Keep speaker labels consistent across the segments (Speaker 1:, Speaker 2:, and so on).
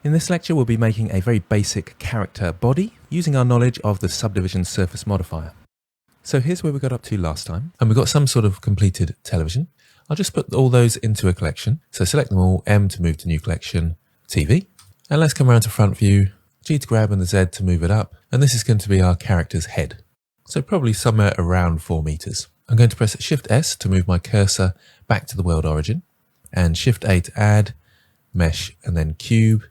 Speaker 1: In this lecture, we'll be making a very basic character body using our knowledge of the subdivision surface modifier. So here's where we got up to last time, and we've got some sort of completed television. I'll just put all those into a collection. So select them all, M to move to new collection, TV. And let's come around to front view, G to grab and the Z to move it up. And this is going to be our character's head. So probably somewhere around 4 meters. I'm going to press Shift S to move my cursor back to the world origin, and Shift A to add, mesh, and then cube,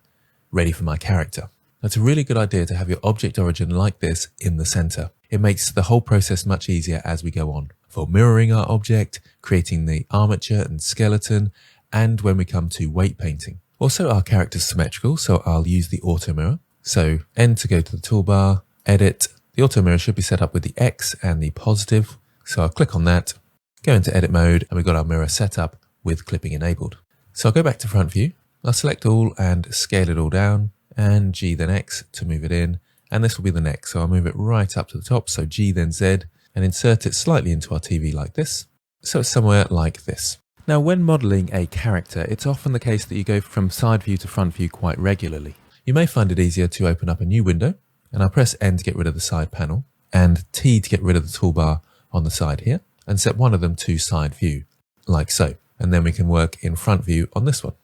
Speaker 1: ready for my character. That's a really good idea to have your object origin like this in the center. It makes the whole process much easier as we go on, for mirroring our object, creating the armature and skeleton, and when we come to weight painting. Also, our character's symmetrical, so I'll use the auto mirror. So N to go to the toolbar, edit. The auto mirror should be set up with the X and the positive. So I'll click on that, go into edit mode, and we've got our mirror set up with clipping enabled. So I'll go back to front view. I'll select all and scale it all down, and G then X to move it in. And this will be the neck. So I'll move it right up to the top. So G then Z, and insert it slightly into our TV like this. So it's somewhere like this. Now, when modeling a character, it's often the case that you go from side view to front view quite regularly. You may find it easier to open up a new window, and I'll press N to get rid of the side panel, and T to get rid of the toolbar on the side here, and set one of them to side view, like so. And then we can work in front view on this one.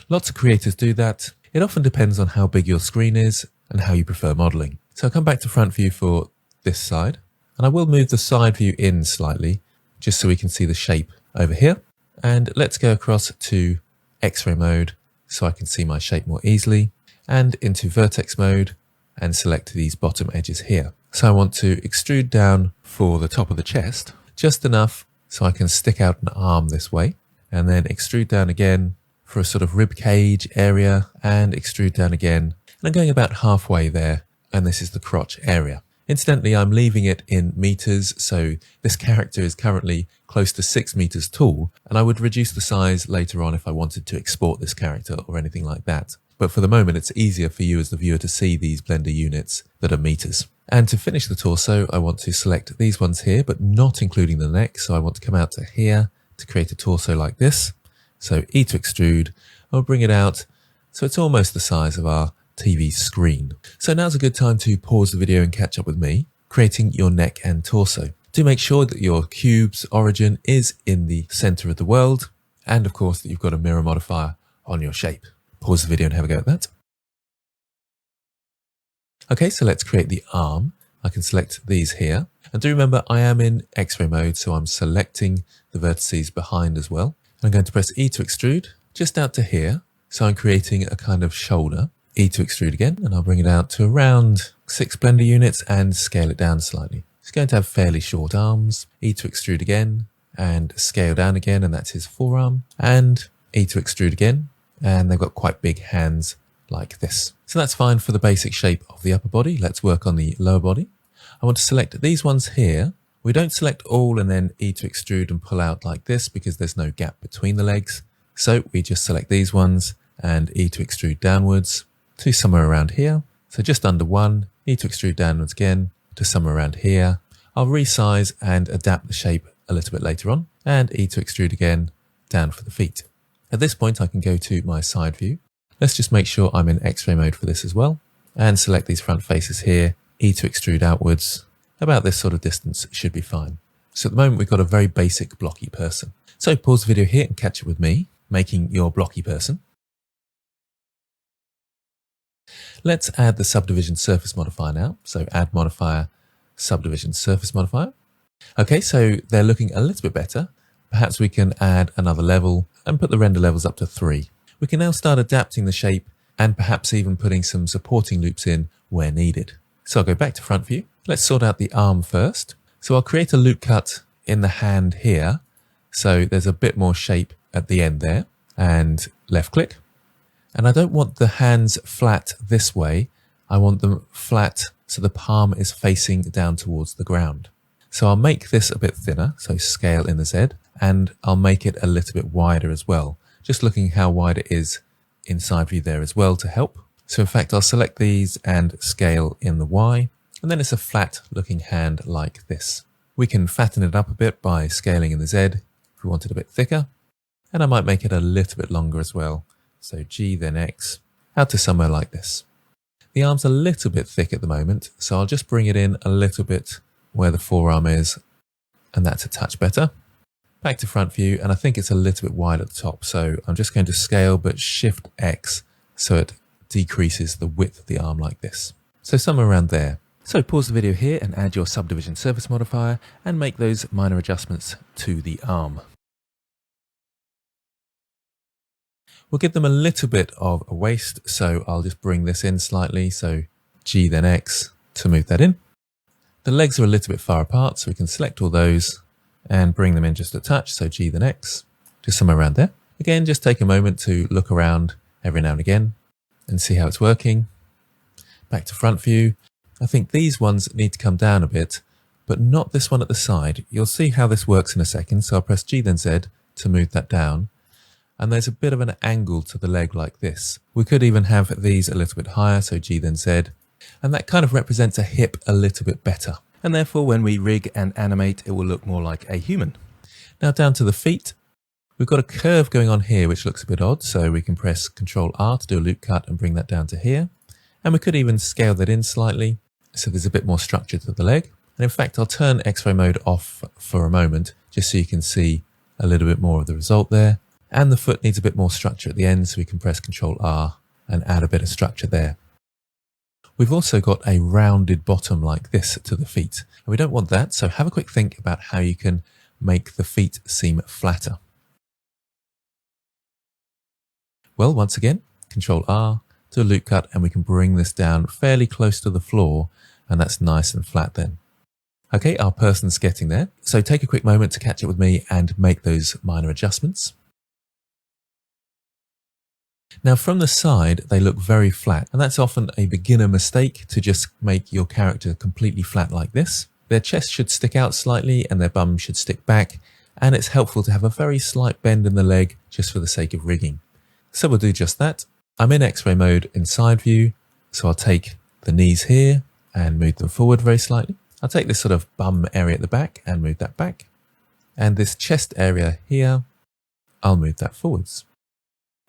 Speaker 1: Lots of creators do that. It often depends on how big your screen is and how you prefer modeling. So I'll come back to front view for this side, and I will move the side view in slightly, just so we can see the shape over here. And let's go across to X-ray mode so I can see my shape more easily, and into vertex mode and select these bottom edges here. So I want to extrude down for the top of the chest, just enough so I can stick out an arm this way, and then extrude down again for a sort of rib cage area, and extrude down again. And I'm going about halfway there, and this is the crotch area. Incidentally, I'm leaving it in meters, so this character is currently close to 6 meters tall, and I would reduce the size later on if I wanted to export this character or anything like that. But for the moment, it's easier for you as the viewer to see these Blender units that are meters. And to finish the torso, I want to select these ones here, but not including the neck. So I want to come out to here to create a torso like this. So E to extrude, I'll bring it out so it's almost the size of our TV screen. So now's a good time to pause the video and catch up with me, creating your neck and torso. Do make sure that your cube's origin is in the center of the world, and of course that you've got a mirror modifier on your shape. Pause the video and have a go at that. Okay, so let's create the arm. I can select these here. And do remember, I am in X-ray mode, so I'm selecting the vertices behind as well. I'm going to press E to extrude, just out to here. So I'm creating a kind of shoulder. E to extrude again, and I'll bring it out to around 6 Blender units and scale it down slightly. It's going to have fairly short arms. E to extrude again, and scale down again, and that's his forearm. And E to extrude again, and they've got quite big hands like this. So that's fine for the basic shape of the upper body. Let's work on the lower body. I want to select these ones here. We don't select all and then E to extrude and pull out like this because there's no gap between the legs. So we just select these ones and E to extrude downwards to somewhere around here. So just under 1, E to extrude downwards again to somewhere around here. I'll resize and adapt the shape a little bit later on, and E to extrude again down for the feet. At this point, I can go to my side view. Let's just make sure I'm in X-ray mode for this as well, and select these front faces here. E to extrude outwards. About this sort of distance should be fine. So at the moment, we've got a very basic blocky person. So pause the video here and catch up with me, making your blocky person. Let's add the subdivision surface modifier now. So add modifier, subdivision surface modifier. Okay, so they're looking a little bit better. Perhaps we can add another level and put the render levels up to 3. We can now start adapting the shape and perhaps even putting some supporting loops in where needed. So I'll go back to front view. Let's sort out the arm first. So I'll create a loop cut in the hand here. So there's a bit more shape at the end there, and left click. And I don't want the hands flat this way. I want them flat so the palm is facing down towards the ground. So I'll make this a bit thinner, so scale in the Z, and I'll make it a little bit wider as well. Just looking how wide it is inside view there as well to help. So in fact, I'll select these and scale in the Y, and then it's a flat looking hand like this. We can fatten it up a bit by scaling in the Z if we want it a bit thicker, and I might make it a little bit longer as well. So G then X, out to somewhere like this. The arm's a little bit thick at the moment, so I'll just bring it in a little bit where the forearm is, and that's a touch better. Back to front view, and I think it's a little bit wide at the top, so I'm just going to scale but Shift X so it decreases the width of the arm like this. So somewhere around there. So pause the video here and add your subdivision surface modifier and make those minor adjustments to the arm. We'll give them a little bit of a waist, so I'll just bring this in slightly, so G then X to move that in. The legs are a little bit far apart, so we can select all those and bring them in just a touch, so G then X, just somewhere around there. Again, just take a moment to look around every now and again and see how it's working. Back to front view. I think these ones need to come down a bit, but not this one at the side. You'll see how this works in a second, so I'll press G then Z to move that down. And there's a bit of an angle to the leg like this. We could even have these a little bit higher, so G then Z, and that kind of represents a hip a little bit better. And therefore when we rig and animate, it will look more like a human. Now down to the feet. We've got a curve going on here which looks a bit odd, so we can press Ctrl R to do a loop cut and bring that down to here. And we could even scale that in slightly, so there's a bit more structure to the leg. And in fact, I'll turn X-ray mode off for a moment, just so you can see a little bit more of the result there. And the foot needs a bit more structure at the end, so we can press Ctrl R and add a bit of structure there. We've also got a rounded bottom like this to the feet, and we don't want that, so have a quick think about how you can make the feet seem flatter. Well, once again, Ctrl R, do a loop cut, and we can bring this down fairly close to the floor, and that's nice and flat then. Okay, our person's getting there, so take a quick moment to catch up with me and make those minor adjustments. Now from the side, they look very flat, and that's often a beginner mistake to just make your character completely flat like this. Their chest should stick out slightly and their bum should stick back, and it's helpful to have a very slight bend in the leg just for the sake of rigging. So we'll do just that. I'm in X-ray mode in side view, so I'll take the knees here and move them forward very slightly. I'll take this sort of bum area at the back and move that back. And this chest area here, I'll move that forwards.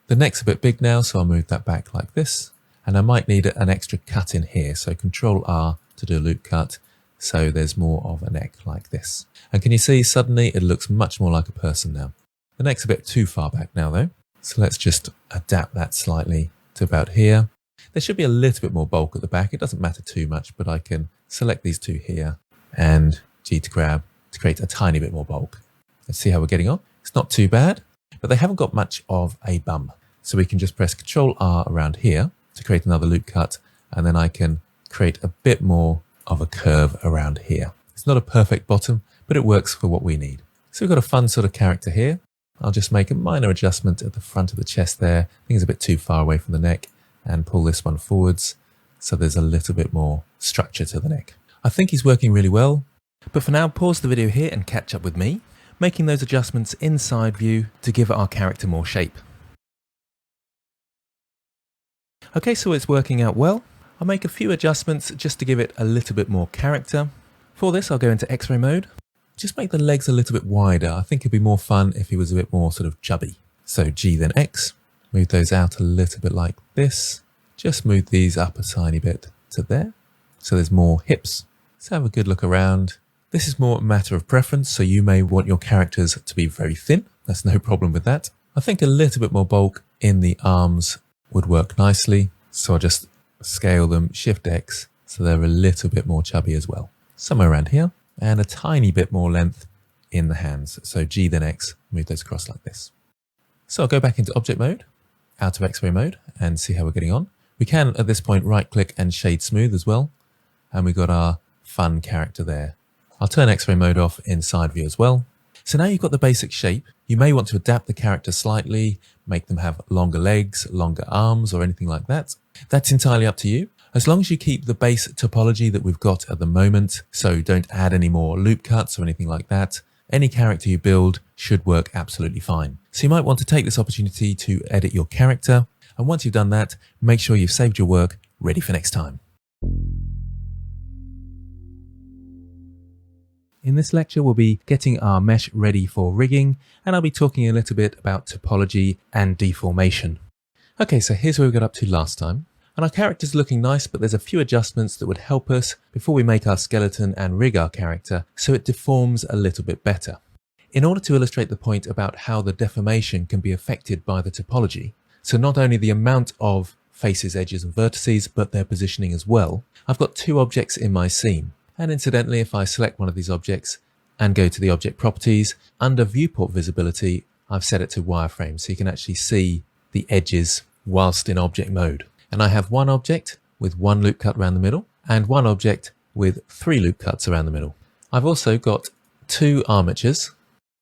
Speaker 1: The neck's a bit big now, so I'll move that back like this. And I might need an extra cut in here, so Ctrl R to do a loop cut, so there's more of a neck like this. And can you see suddenly it looks much more like a person now. The neck's a bit too far back now though, so let's just adapt that slightly to about here. There should be a little bit more bulk at the back. It doesn't matter too much, but I can select these two here and G to grab to create a tiny bit more bulk. Let's see how we're getting on. It's not too bad, but they haven't got much of a bum. So we can just press Ctrl R around here to create another loop cut, and then I can create a bit more of a curve around here. It's not a perfect bottom, but it works for what we need. So we've got a fun sort of character here. I'll just make a minor adjustment at the front of the chest there. I think it's a bit too far away from the neck, and pull this one forwards so there's a little bit more structure to the neck. I think he's working really well, but for now pause the video here and catch up with me, making those adjustments in side view to give our character more shape. Okay, so it's working out well. I'll make a few adjustments just to give it a little bit more character. For this, I'll go into X-ray mode. Just make the legs a little bit wider. I think it'd be more fun if he was a bit more sort of chubby. So G then X, move those out a little bit like this. Just move these up a tiny bit to there. So there's more hips. Let's have a good look around. This is more a matter of preference, so you may want your characters to be very thin. That's no problem with that. I think a little bit more bulk in the arms would work nicely. So I'll just scale them, Shift X, so they're a little bit more chubby as well. Somewhere around here, and a tiny bit more length in the hands. So G then X, move those across like this. So I'll go back into object mode, out of X-ray mode, and see how we're getting on. We can at this point right click and shade smooth as well. And we've got our fun character there. I'll turn X-ray mode off in side view as well. So now you've got the basic shape. You may want to adapt the character slightly, make them have longer legs, longer arms, or anything like that. That's entirely up to you. As long as you keep the base topology that we've got at the moment, so don't add any more loop cuts or anything like that, any character you build should work absolutely fine. So you might want to take this opportunity to edit your character, and once you've done that, make sure you've saved your work ready for next time. In this lecture, we'll be getting our mesh ready for rigging, and I'll be talking a little bit about topology and deformation. Okay, so here's where we got up to last time. And our character's looking nice, but there's a few adjustments that would help us before we make our skeleton and rig our character so it deforms a little bit better. In order to illustrate the point about how the deformation can be affected by the topology, so not only the amount of faces, edges and vertices, but their positioning as well, I've got two objects in my scene. And incidentally, if I select one of these objects and go to the object properties, under viewport visibility, I've set it to wireframe, so you can actually see the edges whilst in object mode. And I have one object with one loop cut around the middle and one object with 3 loop cuts around the middle. I've also got 2 armatures.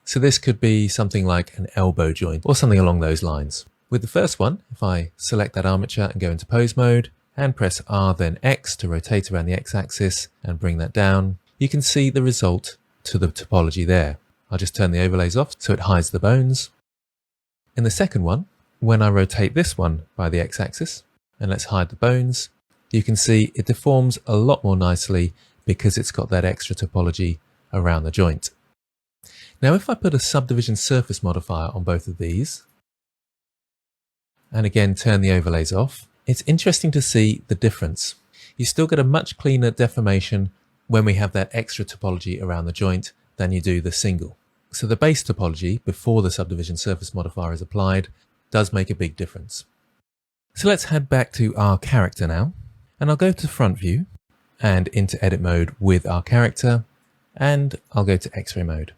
Speaker 1: So this could be something like an elbow joint or something along those lines. With the first one, if I select that armature and go into pose mode and press R then X to rotate around the X axis and bring that down, you can see the result to the topology there. I'll just turn the overlays off so it hides the bones. In the second one, when I rotate this one by the X axis, and let's hide the bones, you can see it deforms a lot more nicely because it's got that extra topology around the joint. Now if I put a subdivision surface modifier on both of these, and again turn the overlays off, it's interesting to see the difference. You still get a much cleaner deformation when we have that extra topology around the joint than you do the single. So the base topology before the subdivision surface modifier is applied does make a big difference. So let's head back to our character now, and I'll go to front view and into edit mode with our character, and I'll go to X-ray mode.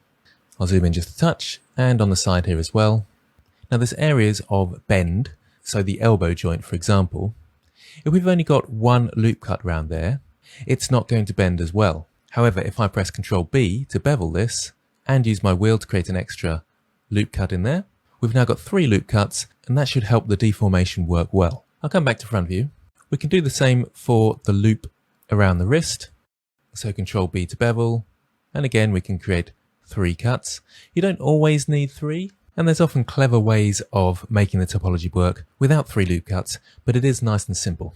Speaker 1: I'll zoom in just a touch and on the side here as well. Now there's areas of bend, so the elbow joint for example, if we've only got one loop cut round there, it's not going to bend as well. However, if I press Ctrl B to bevel this and use my wheel to create an extra loop cut in there, we've now got 3 loop cuts, and that should help the deformation work well. I'll come back to front view. We can do the same for the loop around the wrist. So Ctrl B to bevel, and again we can create 3 cuts. You don't always need 3, and there's often clever ways of making the topology work without 3 loop cuts, but it is nice and simple.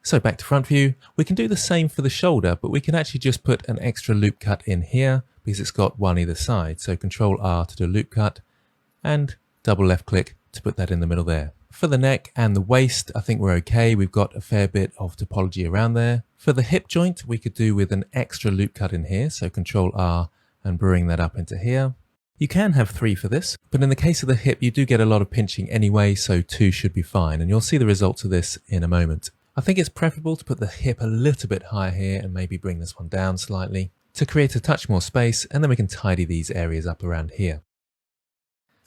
Speaker 1: So back to front view, we can do the same for the shoulder, but we can actually just put an extra loop cut in here because it's got one either side. So Ctrl R to do a loop cut, and double left click to put that in the middle there. For the neck and the waist, I think we're okay. We've got a fair bit of topology around there. For the hip joint, we could do with an extra loop cut in here. So Ctrl R and bring that up into here. You can have 3 for this, but in the case of the hip, you do get a lot of pinching anyway, so 2 should be fine. And you'll see the results of this in a moment. I think it's preferable to put the hip a little bit higher here and maybe bring this one down slightly to create a touch more space, and then we can tidy these areas up around here.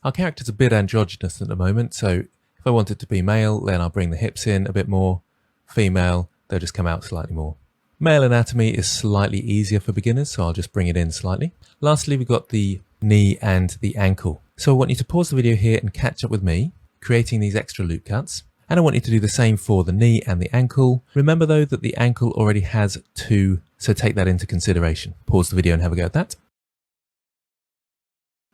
Speaker 1: Our character's a bit androgynous at the moment, so if I want it to be male, then I'll bring the hips in a bit more. Female, they'll just come out slightly more. Male anatomy is slightly easier for beginners, so I'll just bring it in slightly. Lastly, we've got the knee and the ankle. So I want you to pause the video here and catch up with me, creating these extra loop cuts. And I want you to do the same for the knee and the ankle. Remember though that the ankle already has 2, so take that into consideration. Pause the video and have a go at that.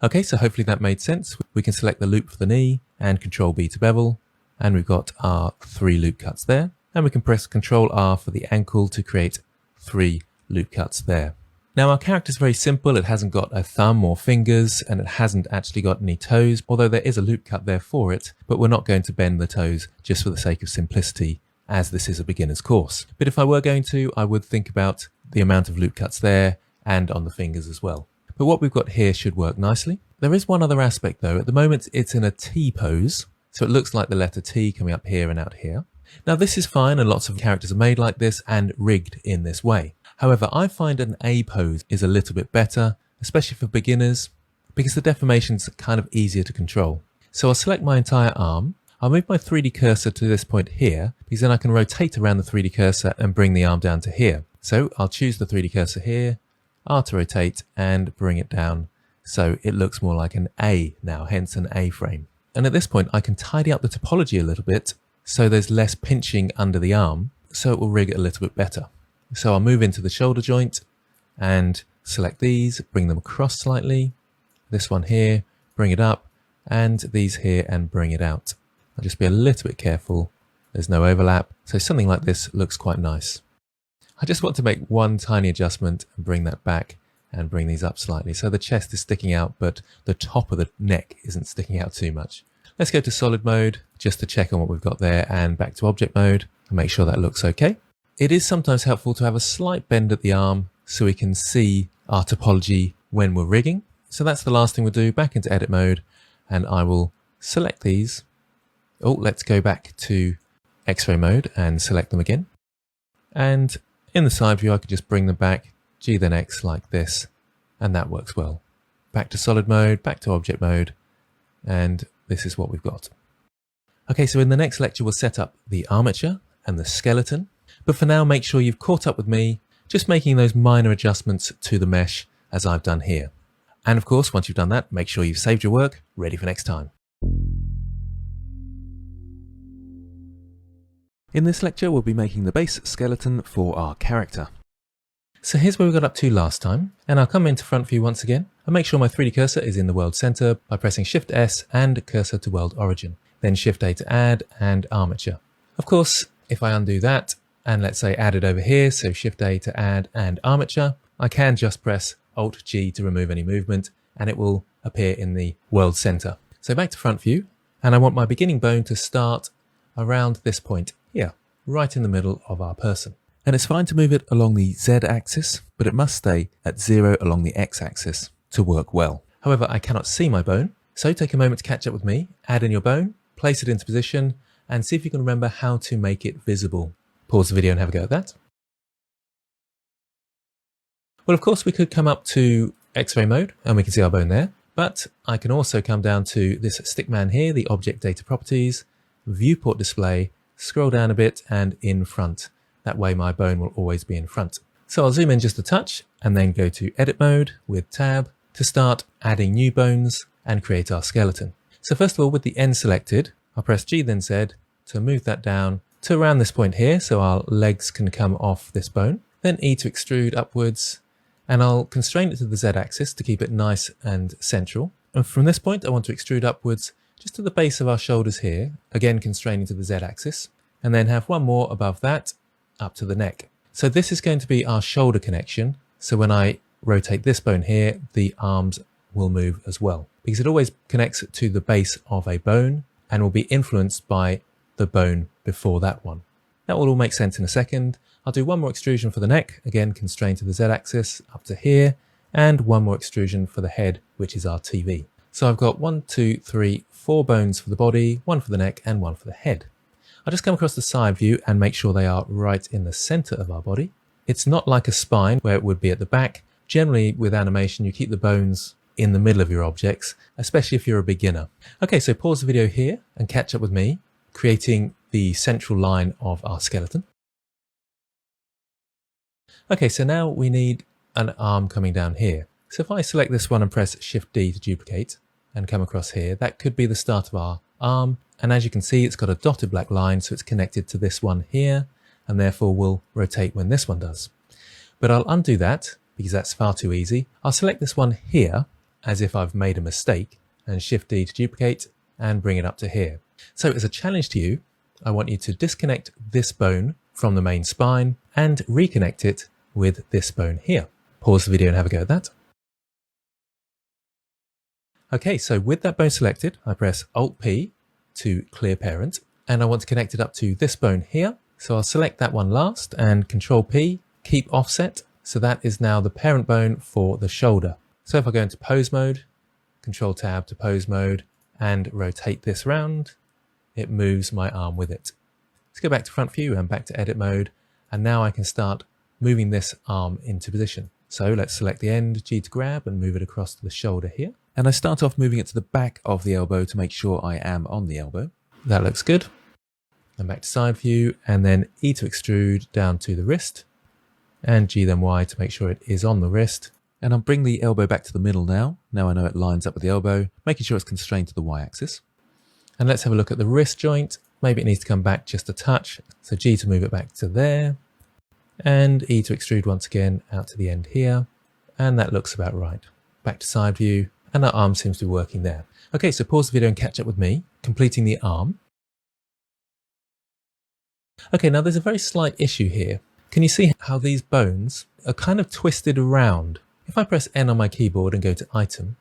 Speaker 1: Okay, so hopefully that made sense. We can select the loop for the knee and Ctrl B to bevel, and we've got our 3 loop cuts there. And we can press Ctrl R for the ankle to create 3 loop cuts there. Now our character is very simple. It hasn't got a thumb or fingers, and it hasn't actually got any toes, although there is a loop cut there for it, but we're not going to bend the toes just for the sake of simplicity, as this is a beginner's course. But if I were going to, I would think about the amount of loop cuts there and on the fingers as well. But what we've got here should work nicely. There is one other aspect though. At the moment it's in a T pose, so it looks like the letter T coming up here and out here. Now this is fine, and lots of characters are made like this and rigged in this way. However, I find an A pose is a little bit better, especially for beginners, because the deformation's kind of easier to control. So I'll select my entire arm. I'll move my 3D cursor to this point here, because then I can rotate around the 3D cursor and bring the arm down to here. So I'll choose the 3D cursor here, R to rotate, and bring it down so it looks more like an A now, hence an A frame. And at this point I can tidy up the topology a little bit so there's less pinching under the arm, so it will rig it a little bit better. So I'll move into the shoulder joint and select these, bring them across slightly, this one here, bring it up, and these here and bring it out. I'll just be a little bit careful, there's no overlap, so something like this looks quite nice. I just want to make one tiny adjustment and bring that back and bring these up slightly. So the chest is sticking out, but the top of the neck isn't sticking out too much. Let's go to solid mode, just to check on what we've got there, and back to object mode and make sure that looks okay. It is sometimes helpful to have a slight bend at the arm so we can see our topology when we're rigging. So that's the last thing we'll do. Back into edit mode, and I will select these. Oh, let's go back to X-ray mode and select them again. And in the side view, I could just bring them back, G then X like this, and that works well. Back to solid mode, back to object mode, and this is what we've got. Okay, so in the next lecture, we'll set up the armature and the skeleton. But for now, make sure you've caught up with me, just making those minor adjustments to the mesh as I've done here. And of course, once you've done that, make sure you've saved your work, ready for next time. In this lecture, we'll be making the base skeleton for our character. So here's where we got up to last time, and I'll come into front view once again and make sure my 3D cursor is in the world center by pressing Shift S and cursor to world origin, then Shift A to add and armature. Of course, if I undo that and let's say add it over here, so Shift A to add and armature, I can just press Alt G to remove any movement and it will appear in the world center. So back to front view, and I want my beginning bone to start around this point here, right in the middle of our person. And it's fine to move it along the Z axis, but it must stay at 0 along the X axis to work well. However, I cannot see my bone, so take a moment to catch up with me, add in your bone, place it into position, and see if you can remember how to make it visible. Pause the video and have a go at that. Well, of course, we could come up to X-ray mode and we can see our bone there, but I can also come down to this stickman here, the object data properties, viewport display, scroll down a bit and in front. That way my bone will always be in front. So I'll zoom in just a touch and then go to edit mode with tab to start adding new bones and create our skeleton. So first of all, with the end selected, I'll press G then Z to move that down to around this point here so our legs can come off this bone. Then E to extrude upwards, and I'll constrain it to the Z axis to keep it nice and central. And from this point I want to extrude upwards just to the base of our shoulders here, again constraining to the Z axis, and then have one more above that up to the neck. So this is going to be our shoulder connection. So when I rotate this bone here, the arms will move as well, because it always connects to the base of a bone and will be influenced by the bone before that one. That will all make sense in a second. I'll do one more extrusion for the neck, again constrained to the Z axis up to here, and one more extrusion for the head, which is our TV. So I've got 1, 2, 3, 4 bones for the body, one for the neck and one for the head. I'll just come across the side view and make sure they are right in the center of our body. It's not like a spine where it would be at the back. Generally with animation, you keep the bones in the middle of your objects, especially if you're a beginner. Okay, so pause the video here and catch up with me, creating the central line of our skeleton. Okay, so now we need an arm coming down here. So if I select this one and press Shift D to duplicate and come across here, that could be the start of our arm. And as you can see, it's got a dotted black line, so it's connected to this one here, and therefore will rotate when this one does. But I'll undo that because that's far too easy. I'll select this one here as if I've made a mistake and Shift D to duplicate and bring it up to here. So as a challenge to you, I want you to disconnect this bone from the main spine and reconnect it with this bone here. Pause the video and have a go at that. Okay, so with that bone selected, I press Alt P to clear parent, and I want to connect it up to this bone here. So I'll select that one last and Control P, keep offset. So that is now the parent bone for the shoulder. So if I go into pose mode, Control Tab to pose mode and rotate this round, it moves my arm with it. Let's go back to front view and back to edit mode. And now I can start moving this arm into position. So let's select the end, G to grab and move it across to the shoulder here. And I start off moving it to the back of the elbow to make sure I am on the elbow. That looks good. And back to side view and then E to extrude down to the wrist and G then Y to make sure it is on the wrist. And I'll bring the elbow back to the middle now. Now I know it lines up with the elbow, making sure it's constrained to the Y axis. And let's have a look at the wrist joint. Maybe it needs to come back just a touch. So G to move it back to there and E to extrude once again out to the end here. And that looks about right. Back to side view and that arm seems to be working there. Okay, so pause the video and catch up with me, completing the arm. Okay, now there's a very slight issue here. Can you see how these bones are kind of twisted around? If I press N on my keyboard and go to item,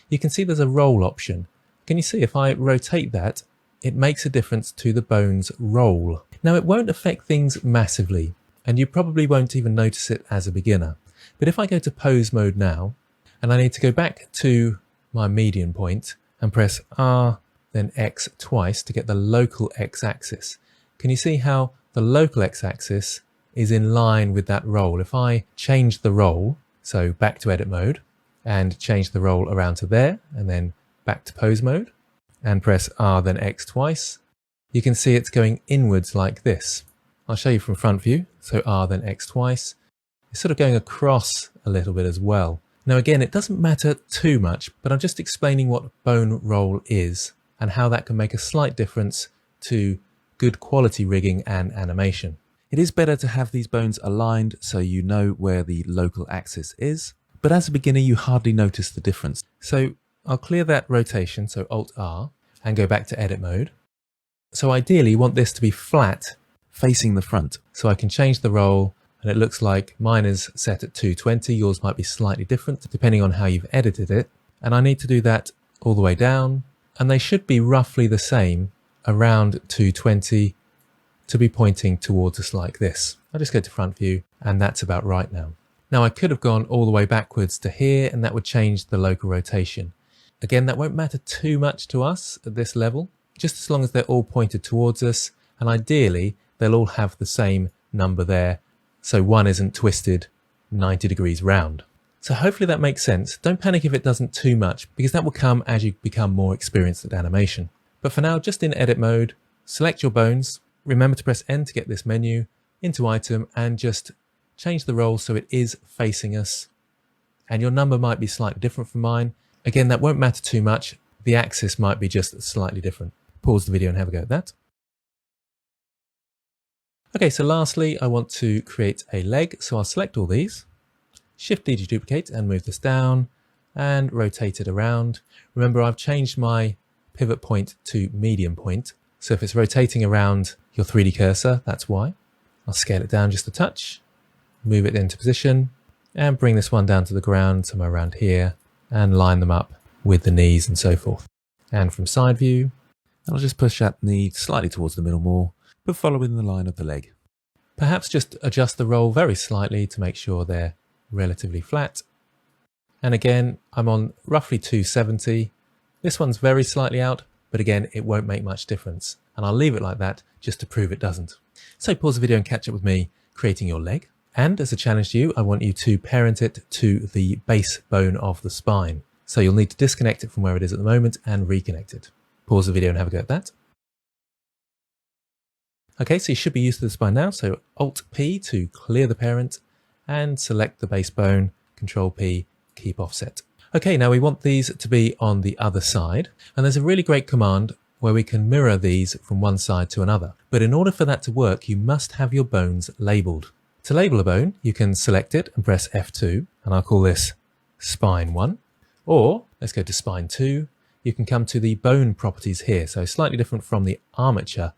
Speaker 1: you can see there's a roll option. Can you see if I rotate that it makes a difference to the bone's roll. Now, it won't affect things massively, and you probably won't even notice it as a beginner. But if I go to pose mode now, and I need to go back to my median point and press R, then X twice to get the local X-axis. Can you see how the local X-axis is in line with that roll? If I change the roll, so back to edit mode, and change the roll around to there, and then back to pose mode, and press R then X twice, you can see it's going inwards like this. I'll show you from front view, so R then X twice. It's sort of going across a little bit as well. Now again, it doesn't matter too much, but I'm just explaining what bone roll is and how that can make a slight difference to good quality rigging and animation. It is better to have these bones aligned so you know where the local axis is, but as a beginner you hardly notice the difference. So I'll clear that rotation, so Alt R, and go back to edit mode. So ideally you want this to be flat facing the front. So I can change the roll, and it looks like mine is set at 220, yours might be slightly different depending on how you've edited it. And I need to do that all the way down, and they should be roughly the same around 220 to be pointing towards us like this. I'll just go to front view, and that's about right now. Now I could have gone all the way backwards to here, and that would change the local rotation. Again, that won't matter too much to us at this level, just as long as they're all pointed towards us, and ideally they'll all have the same number there, so one isn't twisted 90 degrees round. So hopefully that makes sense. Don't panic if it doesn't too much, because that will come as you become more experienced at animation. But for now, just in edit mode, select your bones, remember to press N to get this menu, into item, and just change the roll so it is facing us. And your number might be slightly different from mine. Again, that won't matter too much. The axis might be just slightly different. Pause the video and have a go at that. Okay, so lastly, I want to create a leg. So I'll select all these, Shift D to duplicate and move this down and rotate it around. Remember, I've changed my pivot point to median point. So if it's rotating around your 3D cursor, that's why. I'll scale it down just a touch, move it into position, and bring this one down to the ground somewhere around here, and line them up with the knees and so forth. And from side view, I'll just push that knee slightly towards the middle more, but follow within the line of the leg. Perhaps just adjust the roll very slightly to make sure they're relatively flat. And again, I'm on roughly 270. This one's very slightly out, but again, it won't make much difference. And I'll leave it like that just to prove it doesn't. So pause the video and catch up with me creating your leg. And as a challenge to you, I want you to parent it to the base bone of the spine. So you'll need to disconnect it from where it is at the moment and reconnect it. Pause the video and have a go at that. Okay, so you should be used to this by now. So Alt P to clear the parent and select the base bone, Control P, keep offset. Okay, now we want these to be on the other side. And there's a really great command where we can mirror these from one side to another. But in order for that to work, you must have your bones labeled. To label a bone, you can select it and press F2, and I'll call this Spine 1. Or, let's go to Spine 2. You can come to the bone properties here. So slightly different from the armature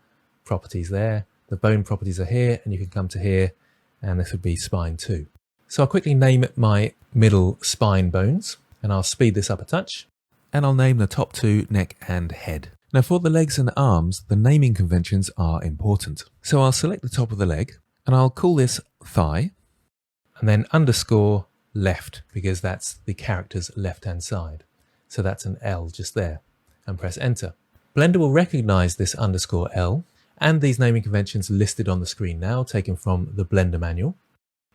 Speaker 1: properties there. The bone properties are here, and you can come to here, and this would be Spine 2. So I'll quickly name my middle spine bones, and I'll speed this up a touch. And I'll name the top two neck and head. Now for the legs and arms, the naming conventions are important. So I'll select the top of the leg, and I'll call this thigh, and then underscore left, because that's the character's left-hand side. So that's an L just there, and press enter. Blender will recognize this underscore L, and these naming conventions listed on the screen now, taken from the Blender manual,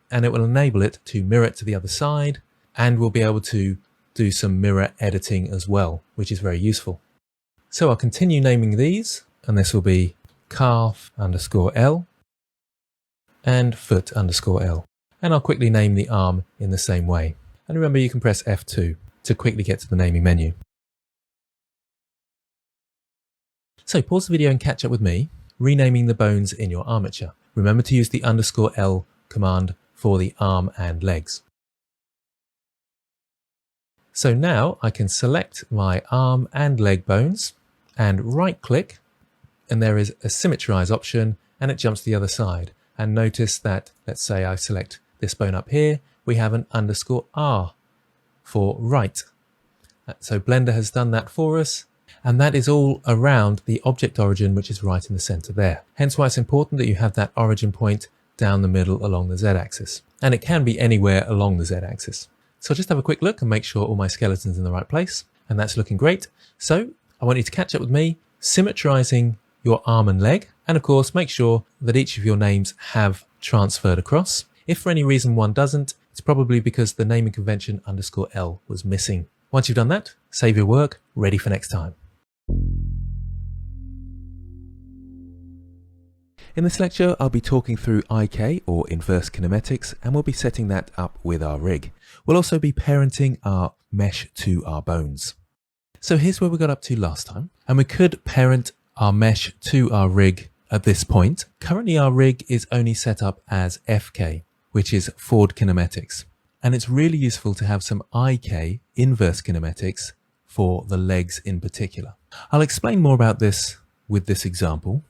Speaker 1: and it will enable it to mirror it to the other side, and we'll be able to do some mirror editing as well, which is very useful. So I'll continue naming these, and this will be calf underscore L, and foot underscore L. And I'll quickly name the arm in the same way. And remember, you can press F2 to quickly get to the naming menu. So pause the video and catch up with me, renaming the bones in your armature. Remember to use the underscore L command for the arm and legs. So now I can select my arm and leg bones and right click, and there is a symmetrize option, and it jumps to the other side. And notice that, let's say I select this bone up here, we have an underscore R for right. So Blender has done that for us. And that is all around the object origin, which is right in the center there. Hence why it's important that you have that origin point down the middle along the z-axis. And it can be anywhere along the z-axis. So I'll just have a quick look and make sure all my skeleton's in the right place. And that's looking great. So I want you to catch up with me, symmetrizing your arm and leg. And of course, make sure that each of your names have transferred across. If for any reason one doesn't, it's probably because the naming convention _L was missing. Once you've done that, save your work, ready for next time. In this lecture, I'll be talking through IK, or inverse kinematics, and we'll be setting that up with our rig. We'll also be parenting our mesh to our bones. So here's where we got up to last time, and we could parent our mesh to our rig at this point. Currently our rig is only set up as FK, which is forward kinematics, and it's really useful to have some IK, inverse kinematics, for the legs in particular. I'll explain more about this with this example.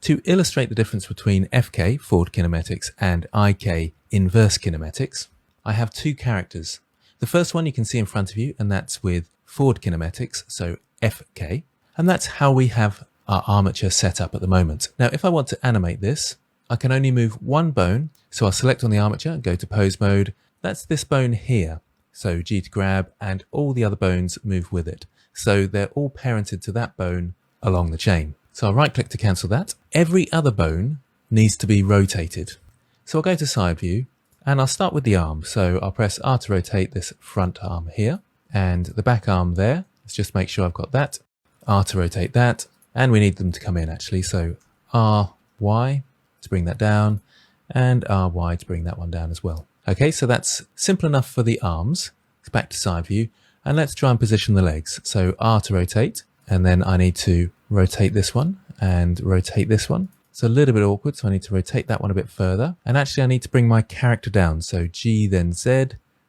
Speaker 1: To illustrate the difference between FK, forward kinematics, and IK, inverse kinematics, I have two characters. The first one you can see in front of you, and that's with forward kinematics, so FK, and that's how we have our armature set up at the moment. Now, if I want to animate this, I can only move one bone, so I'll select on the armature, go to pose mode. That's this bone here, so G to grab, and all the other bones move with it. So they're all parented to that bone along the chain. So I'll right click to cancel that. Every other bone needs to be rotated. So I'll go to side view and I'll start with the arm. So I'll press R to rotate this front arm here and the back arm there. Let's just make sure I've got that. R to rotate that, and we need them to come in actually. So RY to bring that down and RY to bring that one down as well. Okay, so that's simple enough for the arms. It's back to side view, and let's try and position the legs. So R to rotate, and then I need to rotate this one and rotate this one. It's a little bit awkward, so I need to rotate that one a bit further. And actually I need to bring my character down. So G then Z,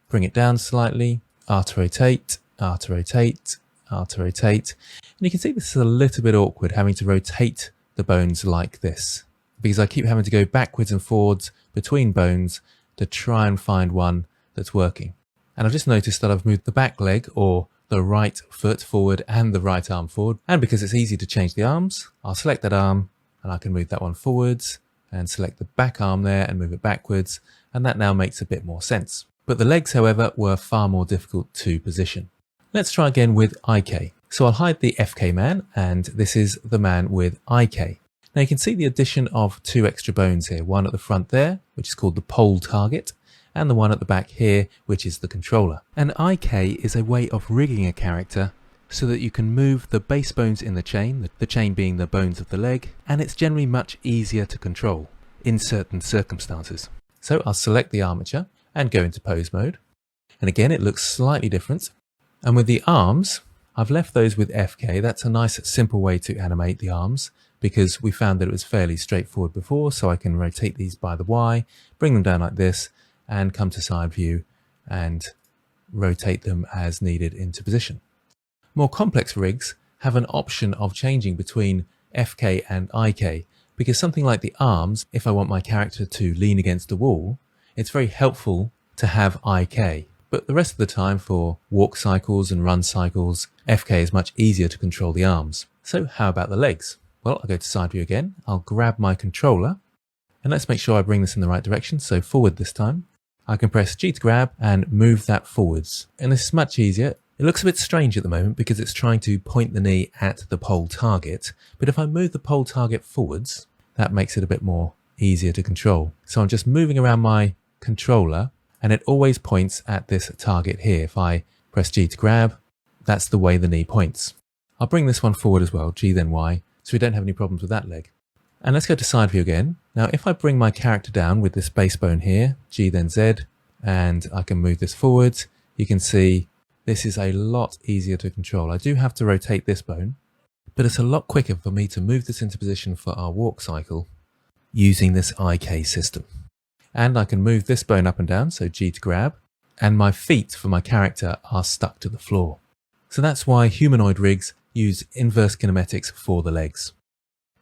Speaker 1: bring it down slightly, R to rotate, R to rotate, R to rotate. And you can see this is a little bit awkward having to rotate the bones like this, because I keep having to go backwards and forwards between bones to try and find one that's working. And I've just noticed that I've moved the back leg, or the right foot forward and the right arm forward. And because it's easy to change the arms, I'll select that arm and I can move that one forwards and select the back arm there and move it backwards. And that now makes a bit more sense. But the legs, however, were far more difficult to position. Let's try again with IK. So I'll hide the FK man, and this is the man with IK. Now you can see the addition of two extra bones here, one at the front there, which is called the pole target, and the one at the back here, which is the controller. And IK is a way of rigging a character so that you can move the base bones in the chain being the bones of the leg, and it's generally much easier to control in certain circumstances. So I'll select the armature and go into pose mode. And again, it looks slightly different. And with the arms, I've left those with FK. That's a nice simple way to animate the arms, because we found that it was fairly straightforward before. So I can rotate these by the Y, bring them down like this, and come to side view and rotate them as needed into position. More complex rigs have an option of changing between FK and IK, because something like the arms, if I want my character to lean against the wall, it's very helpful to have IK. But the rest of the time, for walk cycles and run cycles, FK is much easier to control the arms. So how about the legs? Well, I'll go to side view again. I'll grab my controller, and let's make sure I bring this in the right direction. So forward this time. I can press G to grab and move that forwards. And this is much easier. It looks a bit strange at the moment because it's trying to point the knee at the pole target. But if I move the pole target forwards, that makes it a bit more easier to control. So I'm just moving around my controller, and it always points at this target here. If I press G to grab, that's the way the knee points. I'll bring this one forward as well, G then Y, so we don't have any problems with that leg. And let's go to side view again. Now, if I bring my character down with this base bone here, G then Z, and I can move this forwards, you can see this is a lot easier to control. I do have to rotate this bone, but it's a lot quicker for me to move this into position for our walk cycle using this IK system. And I can move this bone up and down, so G to grab, and my feet for my character are stuck to the floor. So that's why humanoid rigs use inverse kinematics for the legs.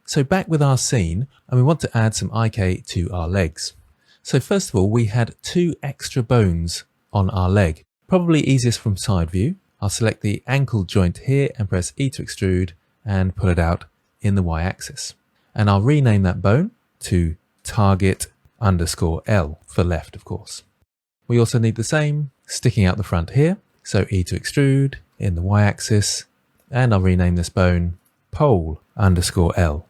Speaker 1: So back with our scene, and we want to add some IK to our legs. So first of all, we had two extra bones on our leg. Probably easiest from side view. I'll select the ankle joint here and press E to extrude and pull it out in the y-axis. And I'll rename that bone to target_L for left, of course. We also need the same sticking out the front here. So E to extrude in the y-axis, and I'll rename this bone pole_L.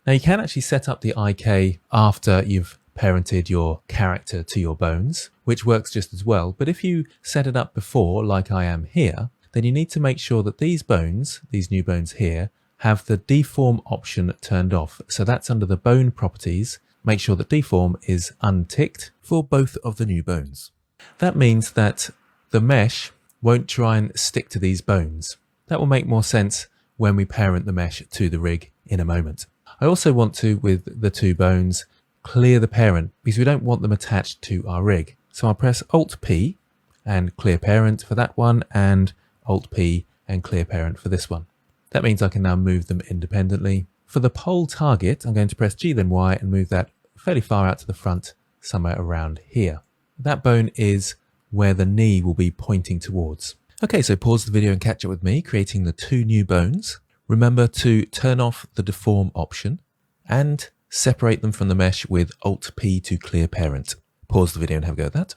Speaker 1: Now you can actually set up the IK after you've parented your character to your bones, which works just as well. But if you set it up before, like I am here, then you need to make sure that these bones, these new bones here, have the deform option turned off. So that's under the bone properties. Make sure that deform is unticked for both of the new bones. That means that the mesh won't try and stick to these bones. That will make more sense when we parent the mesh to the rig in a moment. I also want to, with the two bones, clear the parent because we don't want them attached to our rig. So I'll press Alt-P and clear parent for that one, and Alt-P and clear parent for this one. That means I can now move them independently. For the pole target, I'm going to press G then Y and move that fairly far out to the front, somewhere around here. That bone is where the knee will be pointing towards. Okay, so pause the video and catch up with me creating the two new bones. Remember to turn off the deform option and separate them from the mesh with Alt-P to clear parent. Pause the video and have a go at that.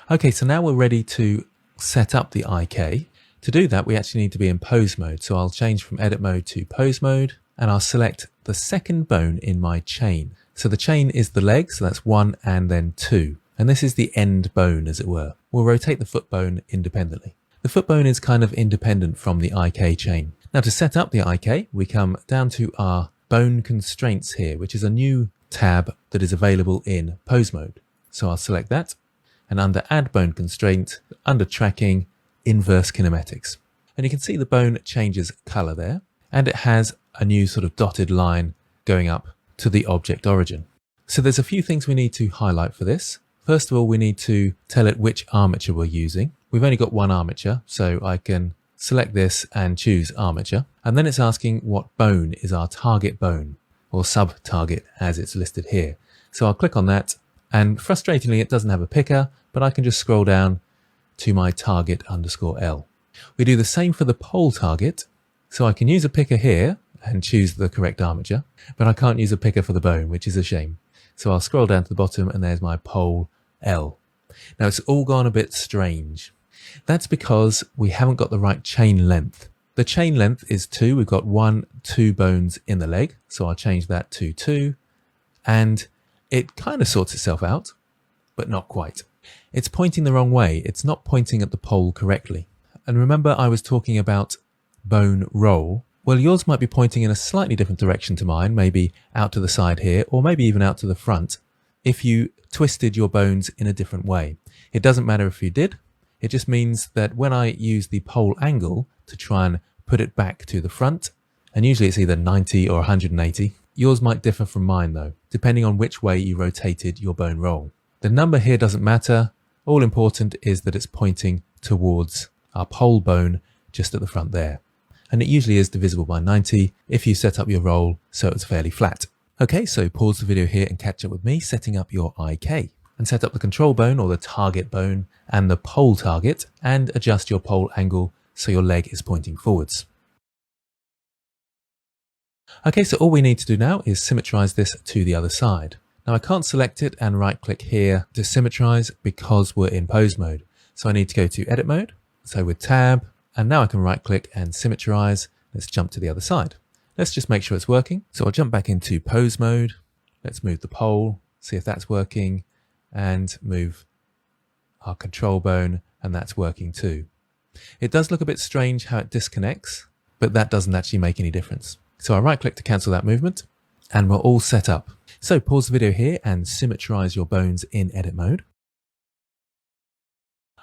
Speaker 1: Okay, so now we're ready to set up the IK. To do that, we actually need to be in pose mode. So I'll change from edit mode to pose mode, and I'll select the second bone in my chain. So the chain is the leg, so that's 1 and then 2. And this is the end bone, as it were. We'll rotate the foot bone independently. The foot bone is kind of independent from the IK chain. Now to set up the IK, we come down to our bone constraints here, which is a new tab that is available in pose mode. So I'll select that, and under add bone constraint, under tracking, inverse kinematics. And you can see the bone changes color there, and it has a new sort of dotted line going up to the object origin. So there's a few things we need to highlight for this. First of all, we need to tell it which armature we're using. We've only got one armature, so I can select this and choose armature. And then it's asking what bone is our target bone, or sub-target as it's listed here. So I'll click on that, and frustratingly it doesn't have a picker, but I can just scroll down to my target_L. We do the same for the pole target, so I can use a picker here and choose the correct armature, but I can't use a picker for the bone, which is a shame. So I'll scroll down to the bottom and there's my pole L. Now it's all gone a bit strange. That's because we haven't got the right chain length. The chain length is 2. We've got 2 bones in the leg, so I'll change that to 2, and it kind of sorts itself out, but not quite. It's pointing the wrong way. It's not pointing at the pole correctly. And remember I was talking about bone roll. Well, yours might be pointing in a slightly different direction to mine, maybe out to the side here, or maybe even out to the front, if you twisted your bones in a different way. It doesn't matter if you did. It just means that when I use the pole angle to try and put it back to the front, and usually it's either 90 or 180, yours might differ from mine though, depending on which way you rotated your bone roll. The number here doesn't matter. All important is that it's pointing towards our pole bone just at the front there. And it usually is divisible by 90 if you set up your roll so it's fairly flat. Okay, so pause the video here and catch up with me setting up your IK. And set up the control bone or the target bone and the pole target, and adjust your pole angle so your leg is pointing forwards. Okay, so all we need to do now is symmetrize this to the other side. Now I can't select it and right click here to symmetrize because we're in pose mode. So I need to go to edit mode. So with tab, and now I can right click and symmetrize. Let's jump to the other side. Let's just make sure it's working. So I'll jump back into pose mode. Let's move the pole, see if that's working, and move our control bone, and that's working too. It does look a bit strange how it disconnects, but that doesn't actually make any difference. So I right click to cancel that movement, and we're all set up. So pause the video here and symmetrize your bones in edit mode.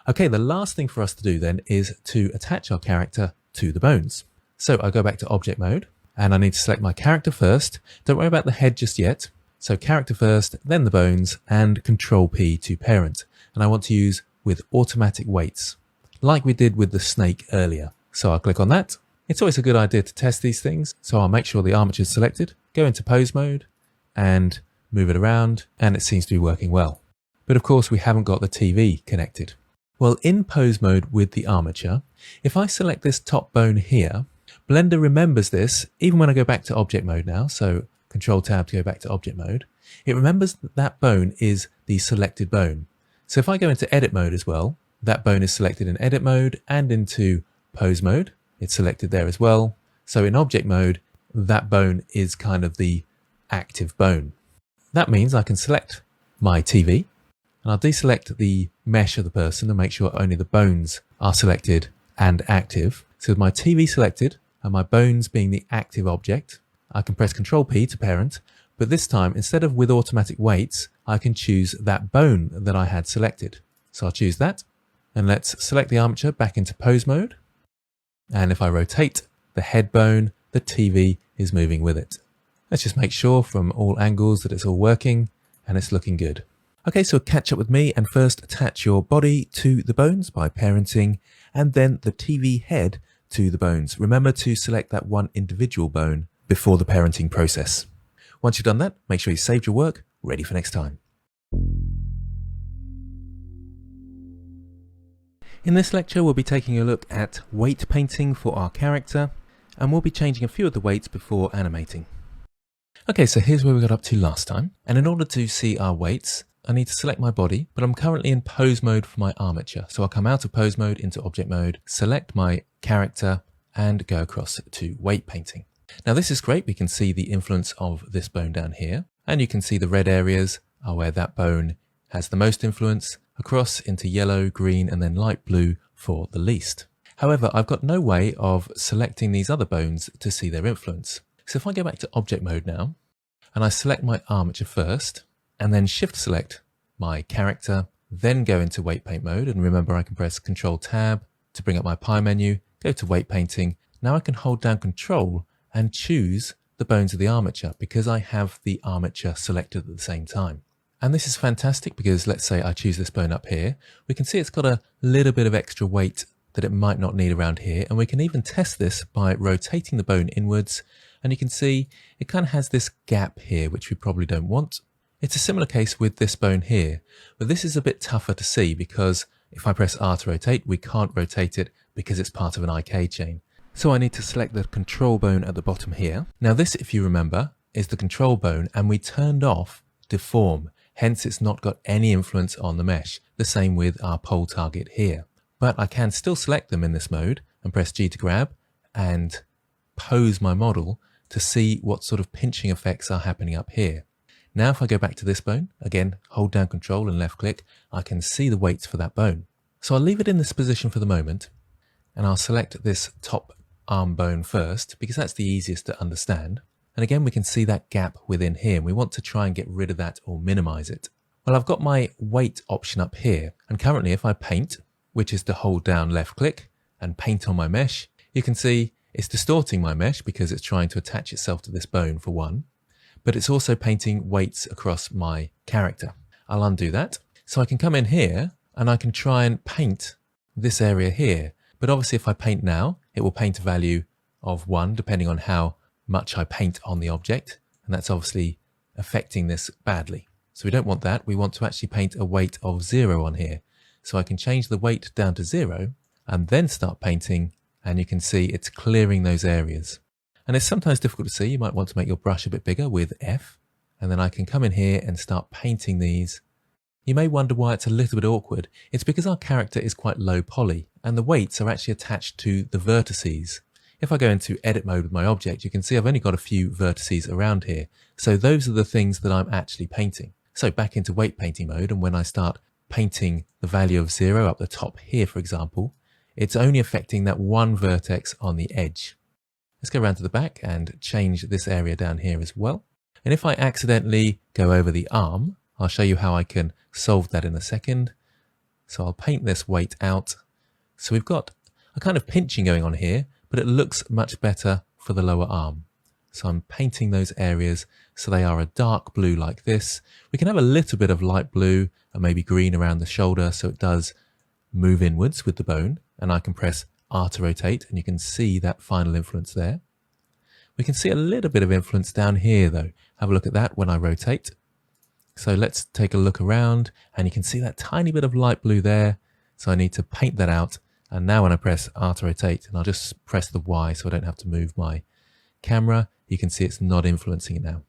Speaker 1: Okay, the last thing for us to do then is to attach our character to the bones. So I go back to object mode, and I need to select my character first. Don't worry about the head just yet. So character first, then the bones, and Control P to parent. And I want to use with automatic weights, like we did with the snake earlier. So I'll click on that. It's always a good idea to test these things. So I'll make sure the armature is selected, go into pose mode, and move it around, and it seems to be working well. But of course we haven't got the TV connected. Well, in pose mode with the armature, if I select this top bone here, Blender remembers this even when I go back to object mode now, so Control Tab to go back to object mode. It remembers that that bone is the selected bone. So if I go into edit mode as well, that bone is selected in edit mode and into pose mode. It's selected there as well. So in object mode, that bone is kind of the active bone. That means I can select my TV and I'll deselect the mesh of the person and make sure only the bones are selected and active. So with my TV selected and my bones being the active object, I can press Control P to parent, but this time instead of with automatic weights, I can choose that bone that I had selected. So I'll choose that and let's select the armature back into pose mode. And if I rotate the head bone, the TV is moving with it. Let's just make sure from all angles that it's all working and it's looking good. Okay, so catch up with me and first attach your body to the bones by parenting and then the TV head to the bones. Remember to select that one individual bone before the parenting process. Once you've done that, make sure you saved your work, ready for next time. In this lecture, we'll be taking a look at weight painting for our character, and we'll be changing a few of the weights before animating. Okay, so here's where we got up to last time, and in order to see our weights, I need to select my body, but I'm currently in pose mode for my armature. So I'll come out of pose mode into object mode, select my character, and go across to weight painting. Now this is great. We can see the influence of this bone down here, and you can see the red areas are where that bone has the most influence, across into yellow, green, and then light blue for the least. However, I've got no way of selecting these other bones to see their influence. So if I go back to object mode now, and I select my armature first, and then shift select my character, then go into weight paint mode, and remember I can press Control Tab to bring up my pie menu, go to weight painting. Now I can hold down Control and choose the bones of the armature because I have the armature selected at the same time. And this is fantastic because let's say I choose this bone up here, we can see it's got a little bit of extra weight that it might not need around here, and we can even test this by rotating the bone inwards, and you can see it kind of has this gap here which we probably don't want. It's a similar case with this bone here, but this is a bit tougher to see because if I press R to rotate, we can't rotate it because it's part of an IK chain. So I need to select the control bone at the bottom here. Now this, if you remember, is the control bone, and we turned off deform. Hence it's not got any influence on the mesh. The same with our pole target here. But I can still select them in this mode and press G to grab and pose my model to see what sort of pinching effects are happening up here. Now if I go back to this bone, again, hold down Control and left click, I can see the weights for that bone. So I'll leave it in this position for the moment, and I'll select this top arm bone first because that's the easiest to understand. And again, we can see that gap within here, and we want to try and get rid of that or minimize it. Well, I've got my weight option up here, and currently if I paint, which is to hold down left click and paint on my mesh, you can see it's distorting my mesh because it's trying to attach itself to this bone for one, but it's also painting weights across my character. I'll undo that. So I can come in here and I can try and paint this area here. But obviously if I paint now, it will paint a value of 1 depending on how much I paint on the object. And that's obviously affecting this badly. So we don't want that. We want to actually paint a weight of 0 on here. So I can change the weight down to 0 and then start painting, and you can see it's clearing those areas. And it's sometimes difficult to see. You might want to make your brush a bit bigger with F, and then I can come in here and start painting these. You may wonder why it's a little bit awkward. It's because our character is quite low poly, and the weights are actually attached to the vertices. If I go into edit mode with my object, you can see I've only got a few vertices around here. So those are the things that I'm actually painting. So back into weight painting mode, and when I start painting the value of 0 up the top here, for example, it's only affecting that one vertex on the edge. Let's go around to the back and change this area down here as well. And if I accidentally go over the arm, I'll show you how I can solve that in a second. So I'll paint this weight out. So we've got a kind of pinching going on here, but it looks much better for the lower arm. So I'm painting those areas so they are a dark blue like this. We can have a little bit of light blue and maybe green around the shoulder so it does move inwards with the bone, and I can press R to rotate and you can see that final influence there. We can see a little bit of influence down here though. Have a look at that when I rotate. So let's take a look around and you can see that tiny bit of light blue there. So I need to paint that out. And now when I press R to rotate, and I'll just press the Y so I don't have to move my camera, you can see it's not influencing it now.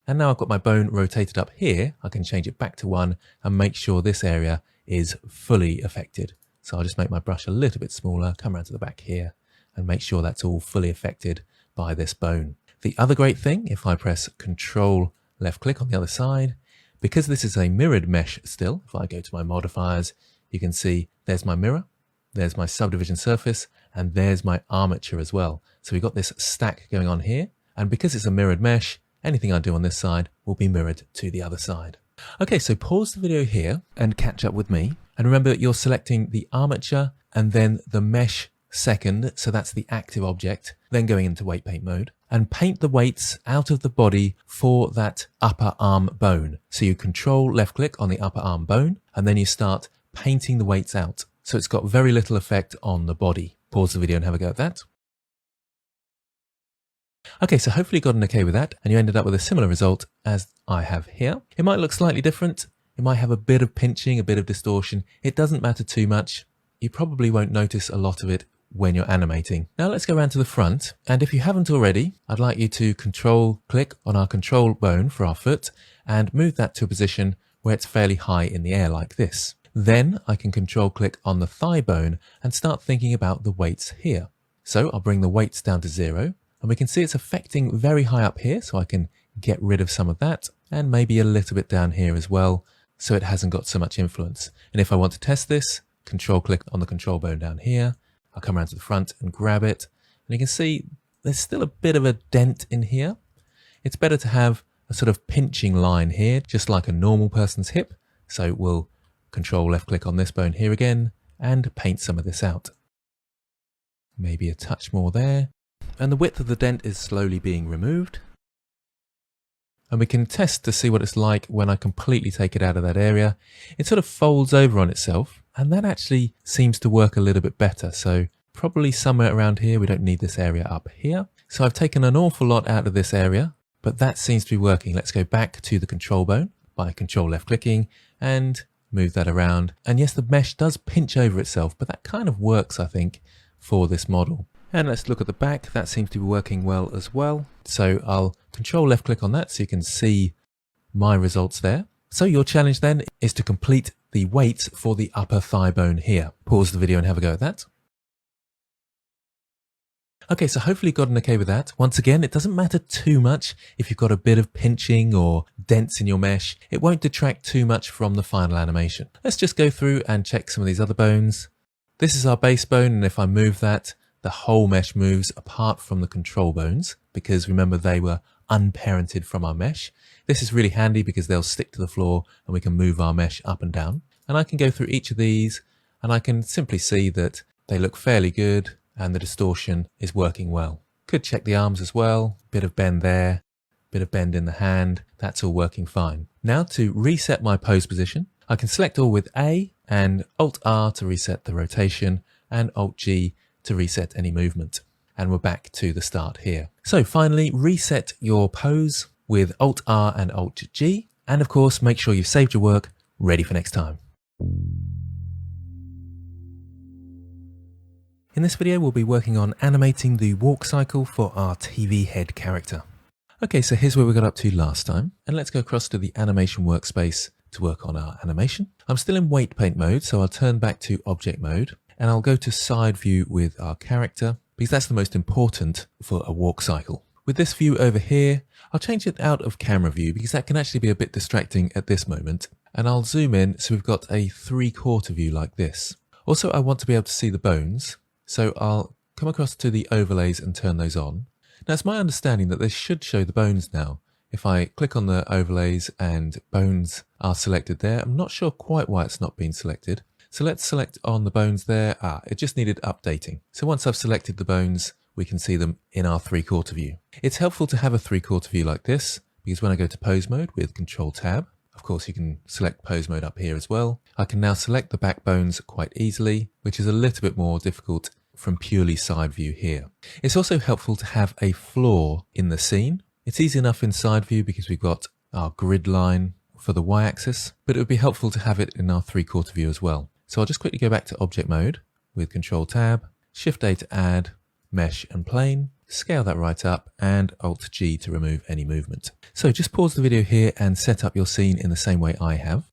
Speaker 1: And now I've got my bone rotated up here, I can change it back to 1 and make sure this area is fully affected. So I'll just make my brush a little bit smaller, come around to the back here and make sure that's all fully affected by this bone. The other great thing, if I press Control left click on the other side, because this is a mirrored mesh still, if I go to my modifiers, you can see there's my mirror, there's my subdivision surface, and there's my armature as well. So we've got this stack going on here, and because it's a mirrored mesh, anything I do on this side will be mirrored to the other side. Okay, so pause the video here and catch up with me. And remember that you're selecting the armature and then the mesh second, so that's the active object, then going into weight paint mode, and paint the weights out of the body for that upper arm bone. So you control left click on the upper arm bone, and then you start painting the weights out. So it's got very little effect on the body. Pause the video and have a go at that. Okay, so hopefully you got an okay with that, and you ended up with a similar result as I have here. It might look slightly different. It might have a bit of pinching, a bit of distortion. It doesn't matter too much. You probably won't notice a lot of it when you're animating. Now let's go around to the front, and if you haven't already, I'd like you to control click on our control bone for our foot and move that to a position where it's fairly high in the air like this. Then I can control click on the thigh bone and start thinking about the weights here. So I'll bring the weights down to 0, and we can see it's affecting very high up here, so I can get rid of some of that, and maybe a little bit down here as well, so it hasn't got so much influence. And if I want to test this, control click on the control bone down here, I'll come around to the front and grab it, and you can see there's still a bit of a dent in here. It's better to have a sort of pinching line here, just like a normal person's hip. So we'll control left click on this bone here again and paint some of this out. Maybe a touch more there. And the width of the dent is slowly being removed. And we can test to see what it's like when I completely take it out of that area. It sort of folds over on itself, and that actually seems to work a little bit better. So probably somewhere around here, we don't need this area up here. So I've taken an awful lot out of this area, but that seems to be working. Let's go back to the control bone by control left clicking and move that around. And yes, the mesh does pinch over itself, but that kind of works, I think, for this model. And let's look at the back. That seems to be working well as well. So I'll control left click on that so you can see my results there. So your challenge then is to complete the weights for the upper thigh bone here. Pause the video and have a go at that. Okay, so hopefully you got an okay with that. Once again, it doesn't matter too much if you've got a bit of pinching or dents in your mesh. It won't detract too much from the final animation. Let's just go through and check some of these other bones. This is our base bone, and if I move that, the whole mesh moves apart from the control bones, because remember they were unparented from our mesh. This is really handy because they'll stick to the floor and we can move our mesh up and down. And I can go through each of these and I can simply see that they look fairly good and the distortion is working well. Could check the arms as well, bit of bend there, bit of bend in the hand, that's all working fine. Now to reset my pose position, I can select all with A and Alt R to reset the rotation and Alt G to reset any movement. And we're back to the start here. So finally, reset your pose with Alt R and Alt G. And of course, make sure you've saved your work, ready for next time. In this video, we'll be working on animating the walk cycle for our TV head character. Okay, so here's where we got up to last time. And let's go across to the animation workspace to work on our animation. I'm still in weight paint mode, so I'll turn back to object mode. And I'll go to side view with our character because that's the most important for a walk cycle. With this view over here, I'll change it out of camera view because that can actually be a bit distracting at this moment. And I'll zoom in so we've got a 3/4 view like this. Also, I want to be able to see the bones. So I'll come across to the overlays and turn those on. Now it's my understanding that this should show the bones now. If I click on the overlays and bones are selected there, I'm not sure quite why it's not been selected. So let's select on the bones there. It just needed updating. So once I've selected the bones, we can see them in our 3/4 view. It's helpful to have a 3/4 view like this because when I go to pose mode with Control Tab, of course you can select pose mode up here as well. I can now select the back bones quite easily, which is a little bit more difficult from purely side view here. It's also helpful to have a floor in the scene. It's easy enough in side view because we've got our grid line for the y-axis, but it would be helpful to have it in our 3/4 view as well. So I'll just quickly go back to object mode with Control Tab, Shift A to add, Mesh and Plane, scale that right up, and Alt G to remove any movement. So just pause the video here and set up your scene in the same way I have.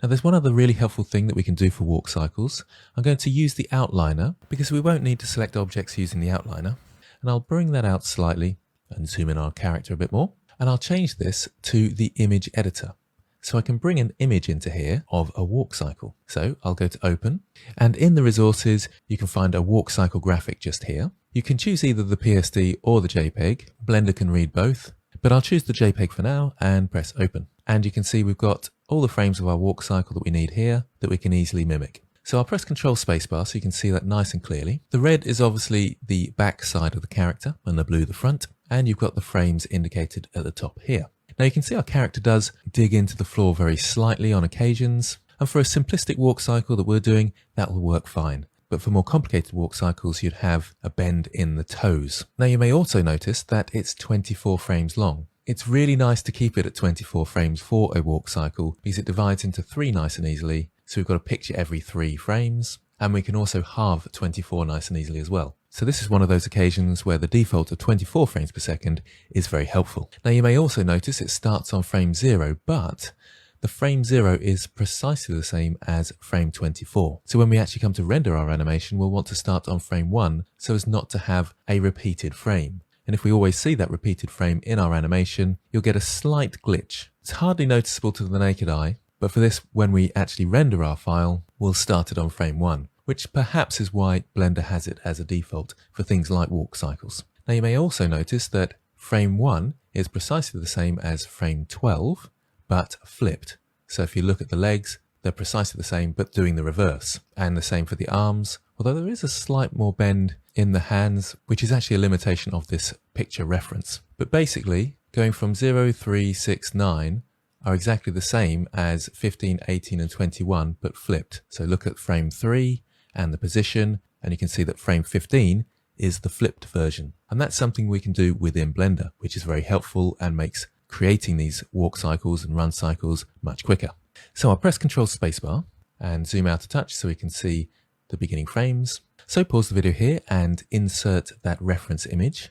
Speaker 1: Now there's one other really helpful thing that we can do for walk cycles. I'm going to use the outliner because we won't need to select objects using the outliner. And I'll bring that out slightly and zoom in our character a bit more. And I'll change this to the image editor. So I can bring an image into here of a walk cycle. So I'll go to Open, and in the resources, you can find a walk cycle graphic just here. You can choose either the PSD or the JPEG. Blender can read both, but I'll choose the JPEG for now and press Open. And you can see we've got all the frames of our walk cycle that we need here that we can easily mimic. So I'll press Control Spacebar so you can see that nice and clearly. The red is obviously the back side of the character and the blue the front, and you've got the frames indicated at the top here. Now you can see our character does dig into the floor very slightly on occasions, and for a simplistic walk cycle that we're doing, that will work fine. But for more complicated walk cycles, you'd have a bend in the toes. Now you may also notice that it's 24 frames long. It's really nice to keep it at 24 frames for a walk cycle because it divides into 3 nice and easily. So we've got a picture every 3 frames, and we can also halve 24 nice and easily as well. So this is one of those occasions where the default of 24 frames per second is very helpful. Now you may also notice it starts on frame 0, but the frame 0 is precisely the same as frame 24. So when we actually come to render our animation, we'll want to start on frame 1 so as not to have a repeated frame. And if we always see that repeated frame in our animation, you'll get a slight glitch. It's hardly noticeable to the naked eye, but for this, when we actually render our file, we'll start it on frame 1. Which perhaps is why Blender has it as a default for things like walk cycles. Now you may also notice that frame 1 is precisely the same as frame 12, but flipped. So if you look at the legs, they're precisely the same, but doing the reverse. And the same for the arms, although there is a slight more bend in the hands, which is actually a limitation of this picture reference. But basically, going from 0, 3, 6, 9 are exactly the same as 15, 18, and 21, but flipped. So look at frame 3, and the position, and you can see that frame 15 is the flipped version. And that's something we can do within Blender, which is very helpful and makes creating these walk cycles and run cycles much quicker. So I'll press Control Spacebar and zoom out a touch so we can see the beginning frames. So pause the video here and insert that reference image.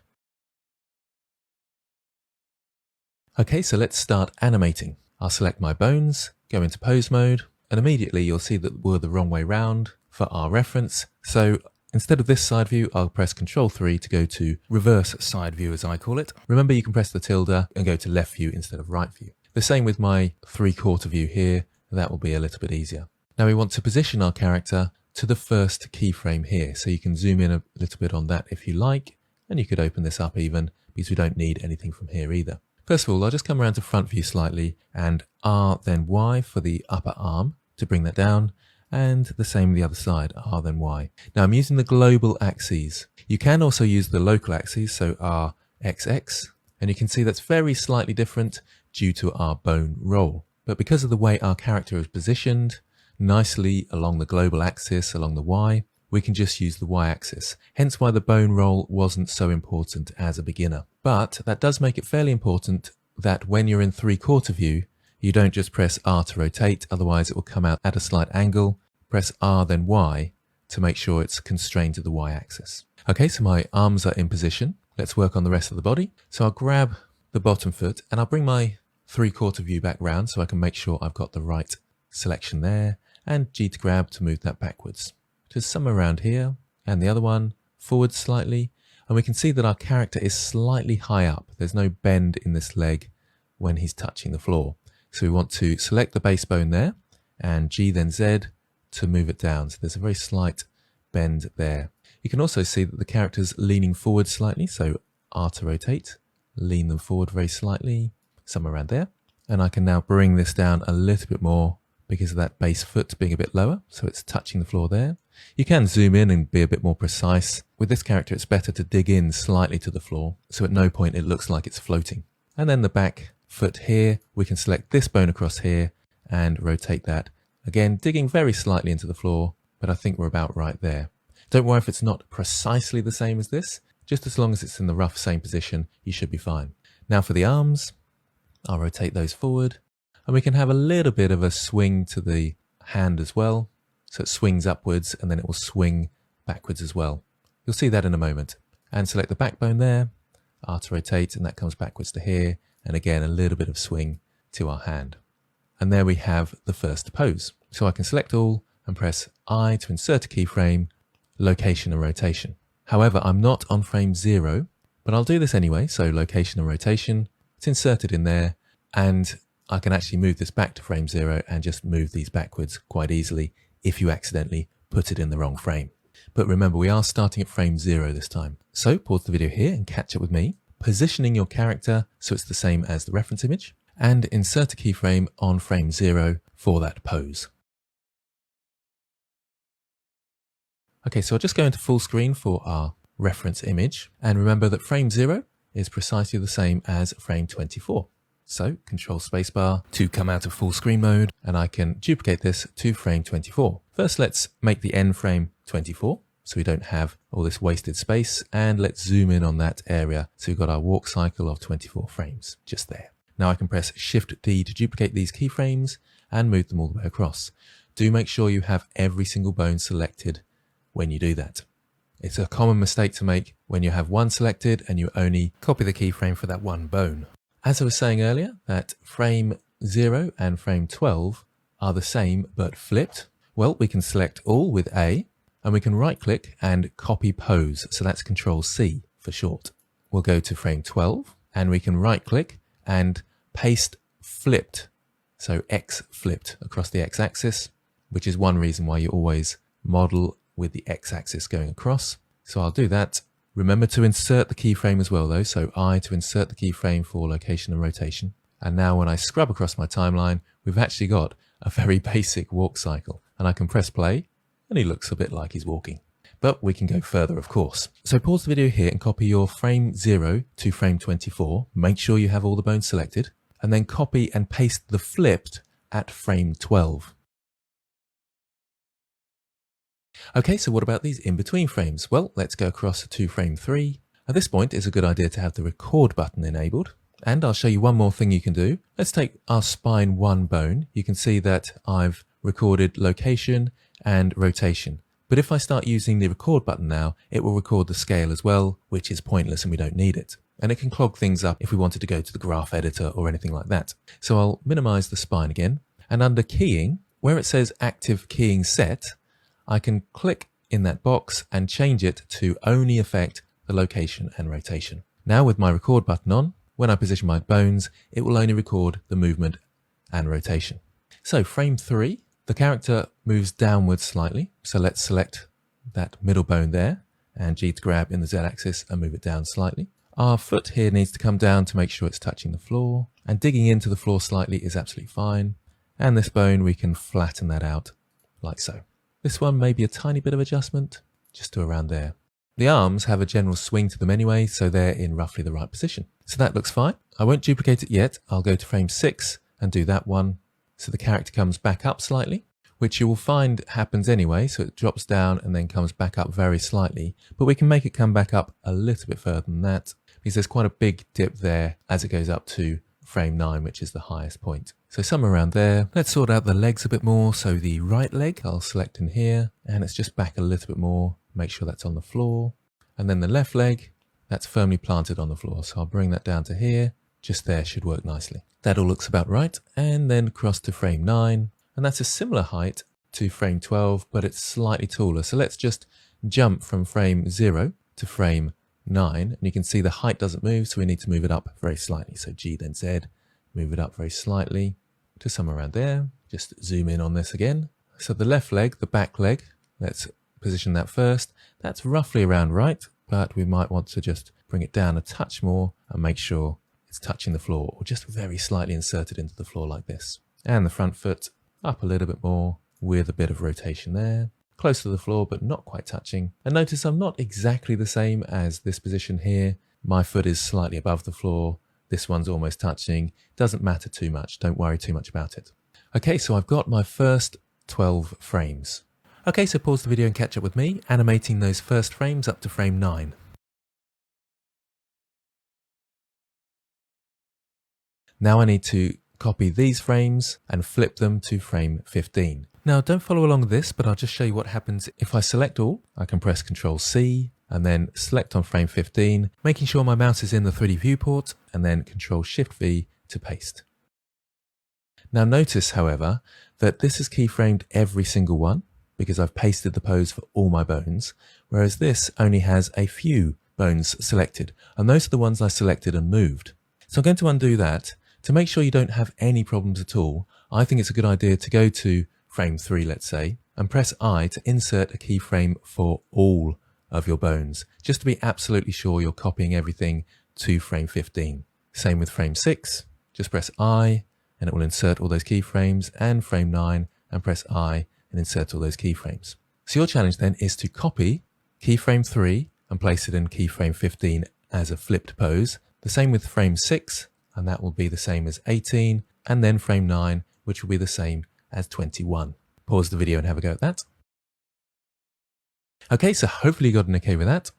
Speaker 1: Okay, so let's start animating. I'll select my bones, go into pose mode, and immediately you'll see that we're the wrong way round for our reference. So instead of this side view, I'll press Control 3 to go to reverse side view, as I call it. Remember, you can press the tilde and go to left view instead of right view. The same with my 3/4 view here. That will be a little bit easier. Now we want to position our character to the first keyframe here. So you can zoom in a little bit on that if you like, and you could open this up even because we don't need anything from here either. First of all, I'll just come around to front view slightly and R then Y for the upper arm to bring that down. And the same the other side, R then Y. Now I'm using the global axes. You can also use the local axes, so R, X, X, and you can see that's very slightly different due to our bone roll. But because of the way our character is positioned nicely along the global axis, along the Y, we can just use the Y axis. Hence why the bone roll wasn't so important as a beginner. But that does make it fairly important that when you're in 3/4 view, you don't just press R to rotate, otherwise it will come out at a slight angle. Press R then Y to make sure it's constrained to the Y axis. Okay, so my arms are in position. Let's work on the rest of the body. So I'll grab the bottom foot and I'll bring my 3/4 view back round so I can make sure I've got the right selection there, and G to grab to move that backwards. Just somewhere around here, and the other one forward slightly. And we can see that our character is slightly high up. There's no bend in this leg when he's touching the floor. So we want to select the base bone there and G then Z to move it down. So there's a very slight bend there. You can also see that the character's leaning forward slightly. So R to rotate, lean them forward very slightly, somewhere around there. And I can now bring this down a little bit more because of that base foot being a bit lower. So it's touching the floor there. You can zoom in and be a bit more precise. With this character, it's better to dig in slightly to the floor. So at no point it looks like it's floating. And then the back foot here, we can select this bone across here and rotate that. Again, digging very slightly into the floor, but I think we're about right there. Don't worry if it's not precisely the same as this. Just as long as it's in the rough same position, you should be fine. Now for the arms, I'll rotate those forward, and we can have a little bit of a swing to the hand as well. So it swings upwards and then it will swing backwards as well. You'll see that in a moment. And select the backbone there, R to rotate, and that comes backwards to here. And again, a little bit of swing to our hand. And there we have the first pose. So I can select all and press I to insert a keyframe, location and rotation. However, I'm not on frame 0, but I'll do this anyway. So location and rotation, it's inserted in there, and I can actually move this back to frame 0 and just move these backwards quite easily if you accidentally put it in the wrong frame. But remember, we are starting at frame 0 this time. So pause the video here and catch up with me, positioning your character so it's the same as the reference image, and insert a keyframe on frame 0 for that pose. Okay, so I'll just go into full screen for our reference image, and remember that frame 0 is precisely the same as frame 24. So Control Spacebar to come out of full screen mode, and I can duplicate this to frame 24. First, let's make the end frame 24, so we don't have all this wasted space, and let's zoom in on that area. So we've got our walk cycle of 24 frames, just there. Now I can press Shift-D to duplicate these keyframes and move them all the way across. Do make sure you have every single bone selected when you do that. It's a common mistake to make when you have one selected and you only copy the keyframe for that one bone. As I was saying earlier, that frame 0 and frame 12 are the same but flipped. Well, we can select all with A, and we can right click and copy pose. So that's Control C for short. We'll go to frame 12 and we can right click and paste flipped. So X flipped across the X axis, which is one reason why you always model with the X axis going across. So I'll do that. Remember to insert the keyframe as well though. So I to insert the keyframe for location and rotation. And now when I scrub across my timeline, we've actually got a very basic walk cycle, and I can press play and he looks a bit like he's walking. But we can go further, of course. So pause the video here and copy your frame 0 to frame 24. Make sure you have all the bones selected, and then copy and paste the flipped at frame 12. Okay, so what about these in-between frames? Well, let's go across to frame 3. At this point, it's a good idea to have the record button enabled. And I'll show you one more thing you can do. Let's take our spine 1 bone. You can see that I've recorded location and rotation. But if I start using the record button now, it will record the scale as well, which is pointless and we don't need it. And it can clog things up if we wanted to go to the graph editor or anything like that. So I'll minimize the spine again. And under keying, where it says active keying set, I can click in that box and change it to only affect the location and rotation. Now with my record button on, when I position my bones, it will only record the movement and rotation. So frame 3, the character moves downwards slightly. So let's select that middle bone there and G to grab in the Z axis and move it down slightly. Our foot here needs to come down to make sure it's touching the floor, and digging into the floor slightly is absolutely fine. And this bone, we can flatten that out like so. This one may be a tiny bit of adjustment, just to around there. The arms have a general swing to them anyway, so they're in roughly the right position. So that looks fine. I won't duplicate it yet. I'll go to frame 6 and do that one. So the character comes back up slightly, which you will find happens anyway. So it drops down and then comes back up very slightly, but we can make it come back up a little bit further than that because there's quite a big dip there as it goes up to frame 9, which is the highest point. So somewhere around there. Let's sort out the legs a bit more. So the right leg, I'll select in here, and it's just back a little bit more. Make sure that's on the floor. And then the left leg, that's firmly planted on the floor. So I'll bring that down to here. Just there should work nicely. That all looks about right. And then cross to frame 9. And that's a similar height to frame 12, but it's slightly taller. So let's just jump from frame 0 to frame 9. And you can see the height doesn't move, so we need to move it up very slightly. So G then Z, move it up very slightly to somewhere around there. Just zoom in on this again. So the left leg, the back leg, let's position that first. That's roughly around right, but we might want to just bring it down a touch more and make sure it's touching the floor, or just very slightly inserted into the floor like this. And the front foot up a little bit more with a bit of rotation there. Close to the floor, but not quite touching. And notice I'm not exactly the same as this position here. My foot is slightly above the floor. This one's almost touching. Doesn't matter too much. Don't worry too much about it. Okay, so I've got my first 12 frames. Okay, so pause the video and catch up with me, animating those first frames up to frame 9. Now I need to copy these frames and flip them to frame 15. Now don't follow along with this, but I'll just show you what happens if I select all. I can press Ctrl C and then select on frame 15, making sure my mouse is in the 3D viewport, and then Ctrl Shift V to paste. Now notice, however, that this is keyframed every single one because I've pasted the pose for all my bones, whereas this only has a few bones selected, and those are the ones I selected and moved. So I'm going to undo that. To make sure you don't have any problems at all, I think it's a good idea to go to frame 3, let's say, and press I to insert a keyframe for all of your bones, just to be absolutely sure you're copying everything to frame 15. Same with frame 6, just press I and it will insert all those keyframes, and frame 9 and press I and insert all those keyframes. So your challenge then is to copy keyframe 3 and place it in keyframe 15 as a flipped pose. The same with frame 6, and that will be the same as 18, and then frame 9, which will be the same as 21. Pause the video and have a go at that. Okay, so hopefully you got an okay with that.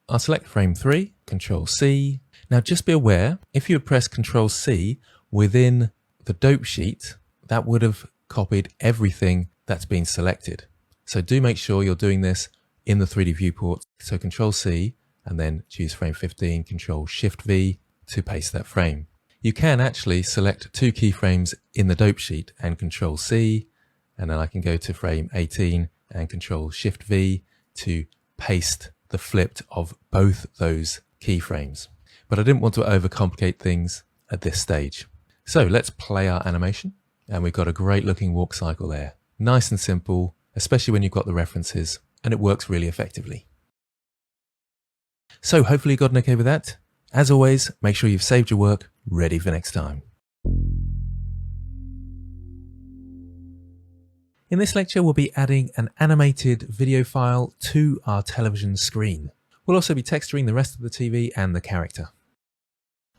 Speaker 1: I'll select frame 3, Ctrl C. Now just be aware, if you had pressed Ctrl C within the dope sheet, that would have copied everything that's been selected. So do make sure you're doing this in the 3D viewport. So Ctrl C and then choose frame 15, Ctrl Shift V to paste that frame. You can actually select 2 keyframes in the dope sheet and Ctrl C, and then I can go to frame 18 and Ctrl Shift V to paste the flipped of both those keyframes. But I didn't want to overcomplicate things at this stage. So let's play our animation, and we've got a great looking walk cycle there. Nice and simple, especially when you've got the references, and it works really effectively. So hopefully you got an okay with that. As always, make sure you've saved your work ready for next time. In this lecture, we'll be adding an animated video file to our television screen. We'll also be texturing the rest of the TV and the character.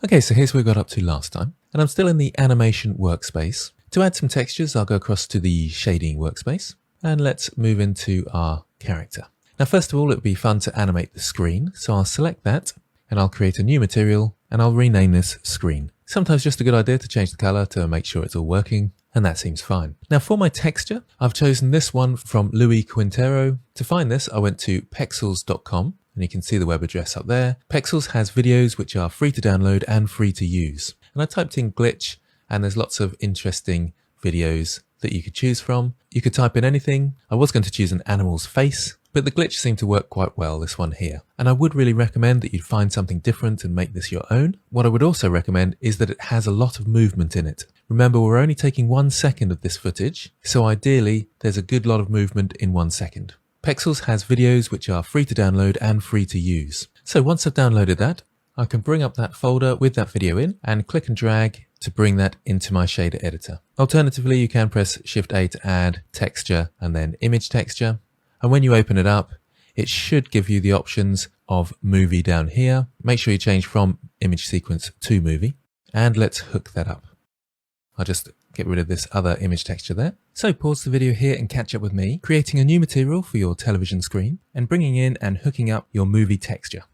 Speaker 1: Okay, so here's where we got up to last time, and I'm still in the animation workspace. To add some textures, I'll go across to the shading workspace, and let's move into our character. Now, first of all, it would be fun to animate the screen, so I'll select that, and I'll create a new material, and I'll rename this screen. Sometimes just a good idea to change the color to make sure it's all working, and that seems fine. Now for my texture, I've chosen this one from Louis Quintero. To find this, I went to pexels.com, and you can see the web address up there. Pexels has videos which are free to download and free to use. And I typed in glitch, and there's lots of interesting videos that you could choose from. You could type in anything. I was going to choose an animal's face, but the glitch seemed to work quite well, this one here. And I would really recommend that you find something different and make this your own. What I would also recommend is that it has a lot of movement in it. Remember, we're only taking 1 second of this footage, so ideally there's a good lot of movement in 1 second. Pexels has videos which are free to download and free to use. So once I've downloaded that, I can bring up that folder with that video in and click and drag to bring that into my shader editor. Alternatively, you can press Shift A to add texture and then image texture. And when you open it up, it should give you the options of movie down here. Make sure you change from image sequence to movie, and let's hook that up. I'll just get rid of this other image texture there. So pause the video here and catch up with me, creating a new material for your television screen and bringing in and hooking up your movie texture.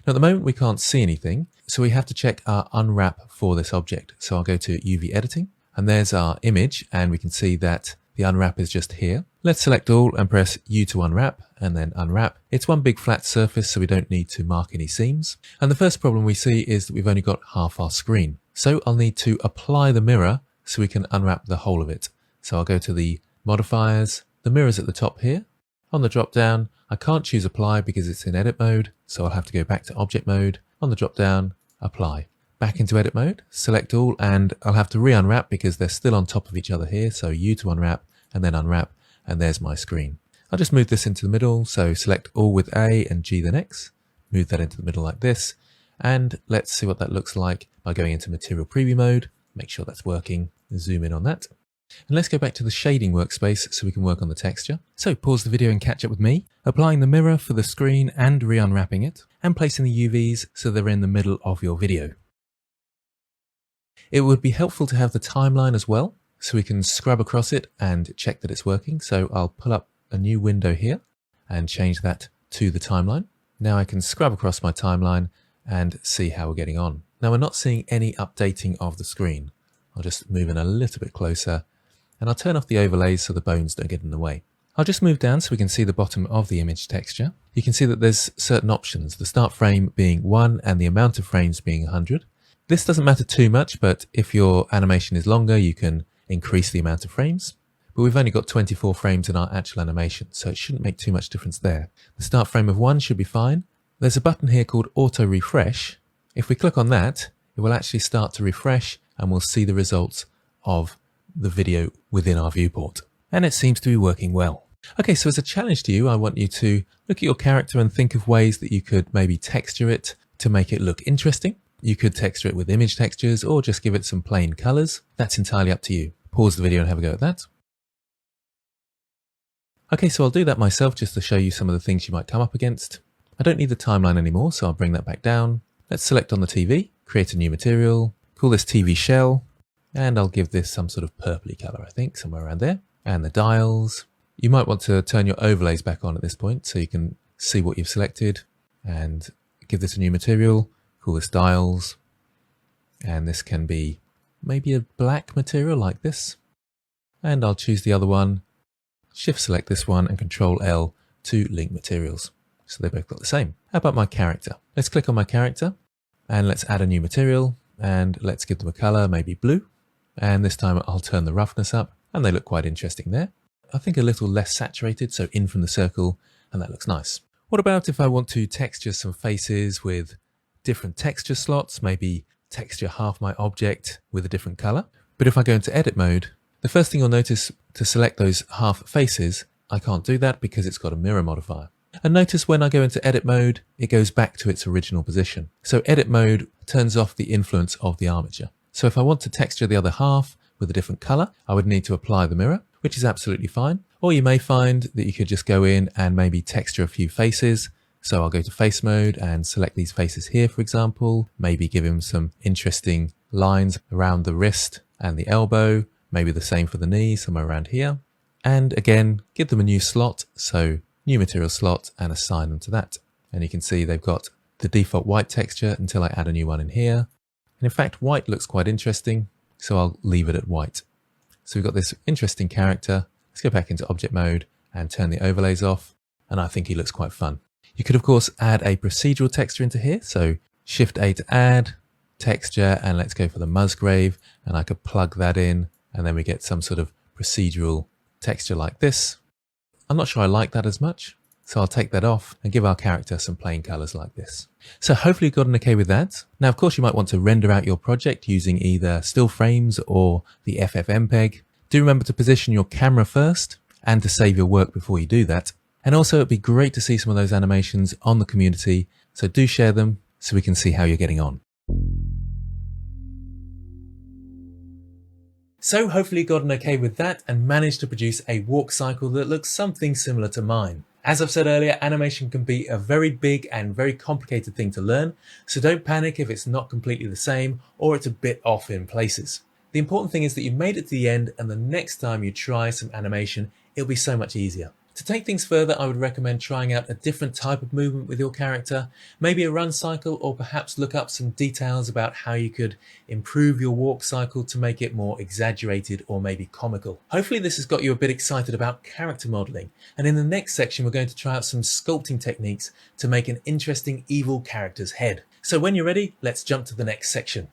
Speaker 1: Now at the moment we can't see anything, so we have to check our unwrap for this object. So I'll go to UV editing, and there's our image, and we can see that the unwrap is just here. Let's select all and press U to unwrap, and then unwrap. It's one big flat surface, so we don't need to mark any seams. And the first problem we see is that we've only got half our screen. So I'll need to apply the mirror so we can unwrap the whole of it. So I'll go to the modifiers, the mirror's at the top here. On the drop down, I can't choose apply because it's in edit mode, so I'll have to go back to object mode. On the drop down, apply. Back into edit mode, select all, and I'll have to re-unwrap because they're still on top of each other here. So U to unwrap, and then unwrap, and there's my screen. I'll just move this into the middle, so select all with A and G then X, move that into the middle like this, and let's see what that looks like by going into material preview mode, make sure that's working, zoom in on that. And let's go back to the shading workspace so we can work on the texture. So pause the video and catch up with me, applying the mirror for the screen and re-unwrapping it, and placing the UVs so they're in the middle of your video. It would be helpful to have the timeline as well, so we can scrub across it and check that it's working. So I'll pull up a new window here and change that to the timeline. Now I can scrub across my timeline and see how we're getting on. Now we're not seeing any updating of the screen. I'll just move in a little bit closer and I'll turn off the overlays so the bones don't get in the way. I'll just move down so we can see the bottom of the image texture. You can see that there's certain options, the start frame being 1 and the amount of frames being 100. This doesn't matter too much, but if your animation is longer, you can increase the amount of frames. But we've only got 24 frames in our actual animation, so it shouldn't make too much difference there. The start frame of 1 should be fine. There's a button here called Auto Refresh. If we click on that, it will actually start to refresh and we'll see the results of the video within our viewport. And it seems to be working well. Okay, so as a challenge to you, I want you to look at your character and think of ways that you could maybe texture it to make it look interesting. You could texture it with image textures or just give it some plain colors. That's entirely up to you. Pause the video and have a go at that. Okay, so I'll do that myself just to show you some of the things you might come up against. I don't need the timeline anymore, so I'll bring that back down. Let's select on the TV, create a new material, call this TV shell, and I'll give this some sort of purpley color, I think, somewhere around there. And the dials. You might want to turn your overlays back on at this point so you can see what you've selected, and give this a new material, call this dials, and this can be maybe a black material like this. And I'll choose the other one, shift select this one and Control L to link materials. So they both got the same. How about my character? Let's click on my character and let's add a new material and let's give them a color, maybe blue. And this time I'll turn the roughness up and they look quite interesting there. I think a little less saturated, so in from the circle, and that looks nice. What about if I want to texture some faces with different texture slots, maybe texture half my object with a different color? But if I go into edit mode, the first thing you'll notice to select those half faces, I can't do that because it's got a mirror modifier. And notice when I go into edit mode, it goes back to its original position. So edit mode turns off the influence of the armature. So if I want to texture the other half with a different color, I would need to apply the mirror, which is absolutely fine. Or you may find that you could just go in and maybe texture a few faces. So I'll go to face mode and select these faces here, for example, maybe give him some interesting lines around the wrist and the elbow, maybe the same for the knee, somewhere around here. And again, give them a new slot. So new material slot and assign them to that. And you can see they've got the default white texture until I add a new one in here. And in fact, white looks quite interesting. So I'll leave it at white. So we've got this interesting character. Let's go back into object mode and turn the overlays off. And I think he looks quite fun. You could, of course, add a procedural texture into here. So Shift A to add, texture, and let's go for the Musgrave. And I could plug that in, and then we get some sort of procedural texture like this. I'm not sure I like that as much. So I'll take that off and give our character some plain colors like this. So hopefully you got an okay with that. Now, of course, you might want to render out your project using either still frames or the FFmpeg. Do remember to position your camera first and to save your work before you do that. And also it'd be great to see some of those animations on the community. So do share them so we can see how you're getting on. So hopefully you got an okay with that and managed to produce a walk cycle that looks something similar to mine. As I've said earlier, animation can be a very big and very complicated thing to learn, so don't panic if it's not completely the same or it's a bit off in places. The important thing is that you made it to the end, and the next time you try some animation, it'll be so much easier. To take things further, I would recommend trying out a different type of movement with your character, maybe a run cycle, or perhaps look up some details about how you could improve your walk cycle to make it more exaggerated or maybe comical. Hopefully this has got you a bit excited about character modeling, and in the next section we're going to try out some sculpting techniques to make an interesting evil character's head. So when you're ready, let's jump to the next section.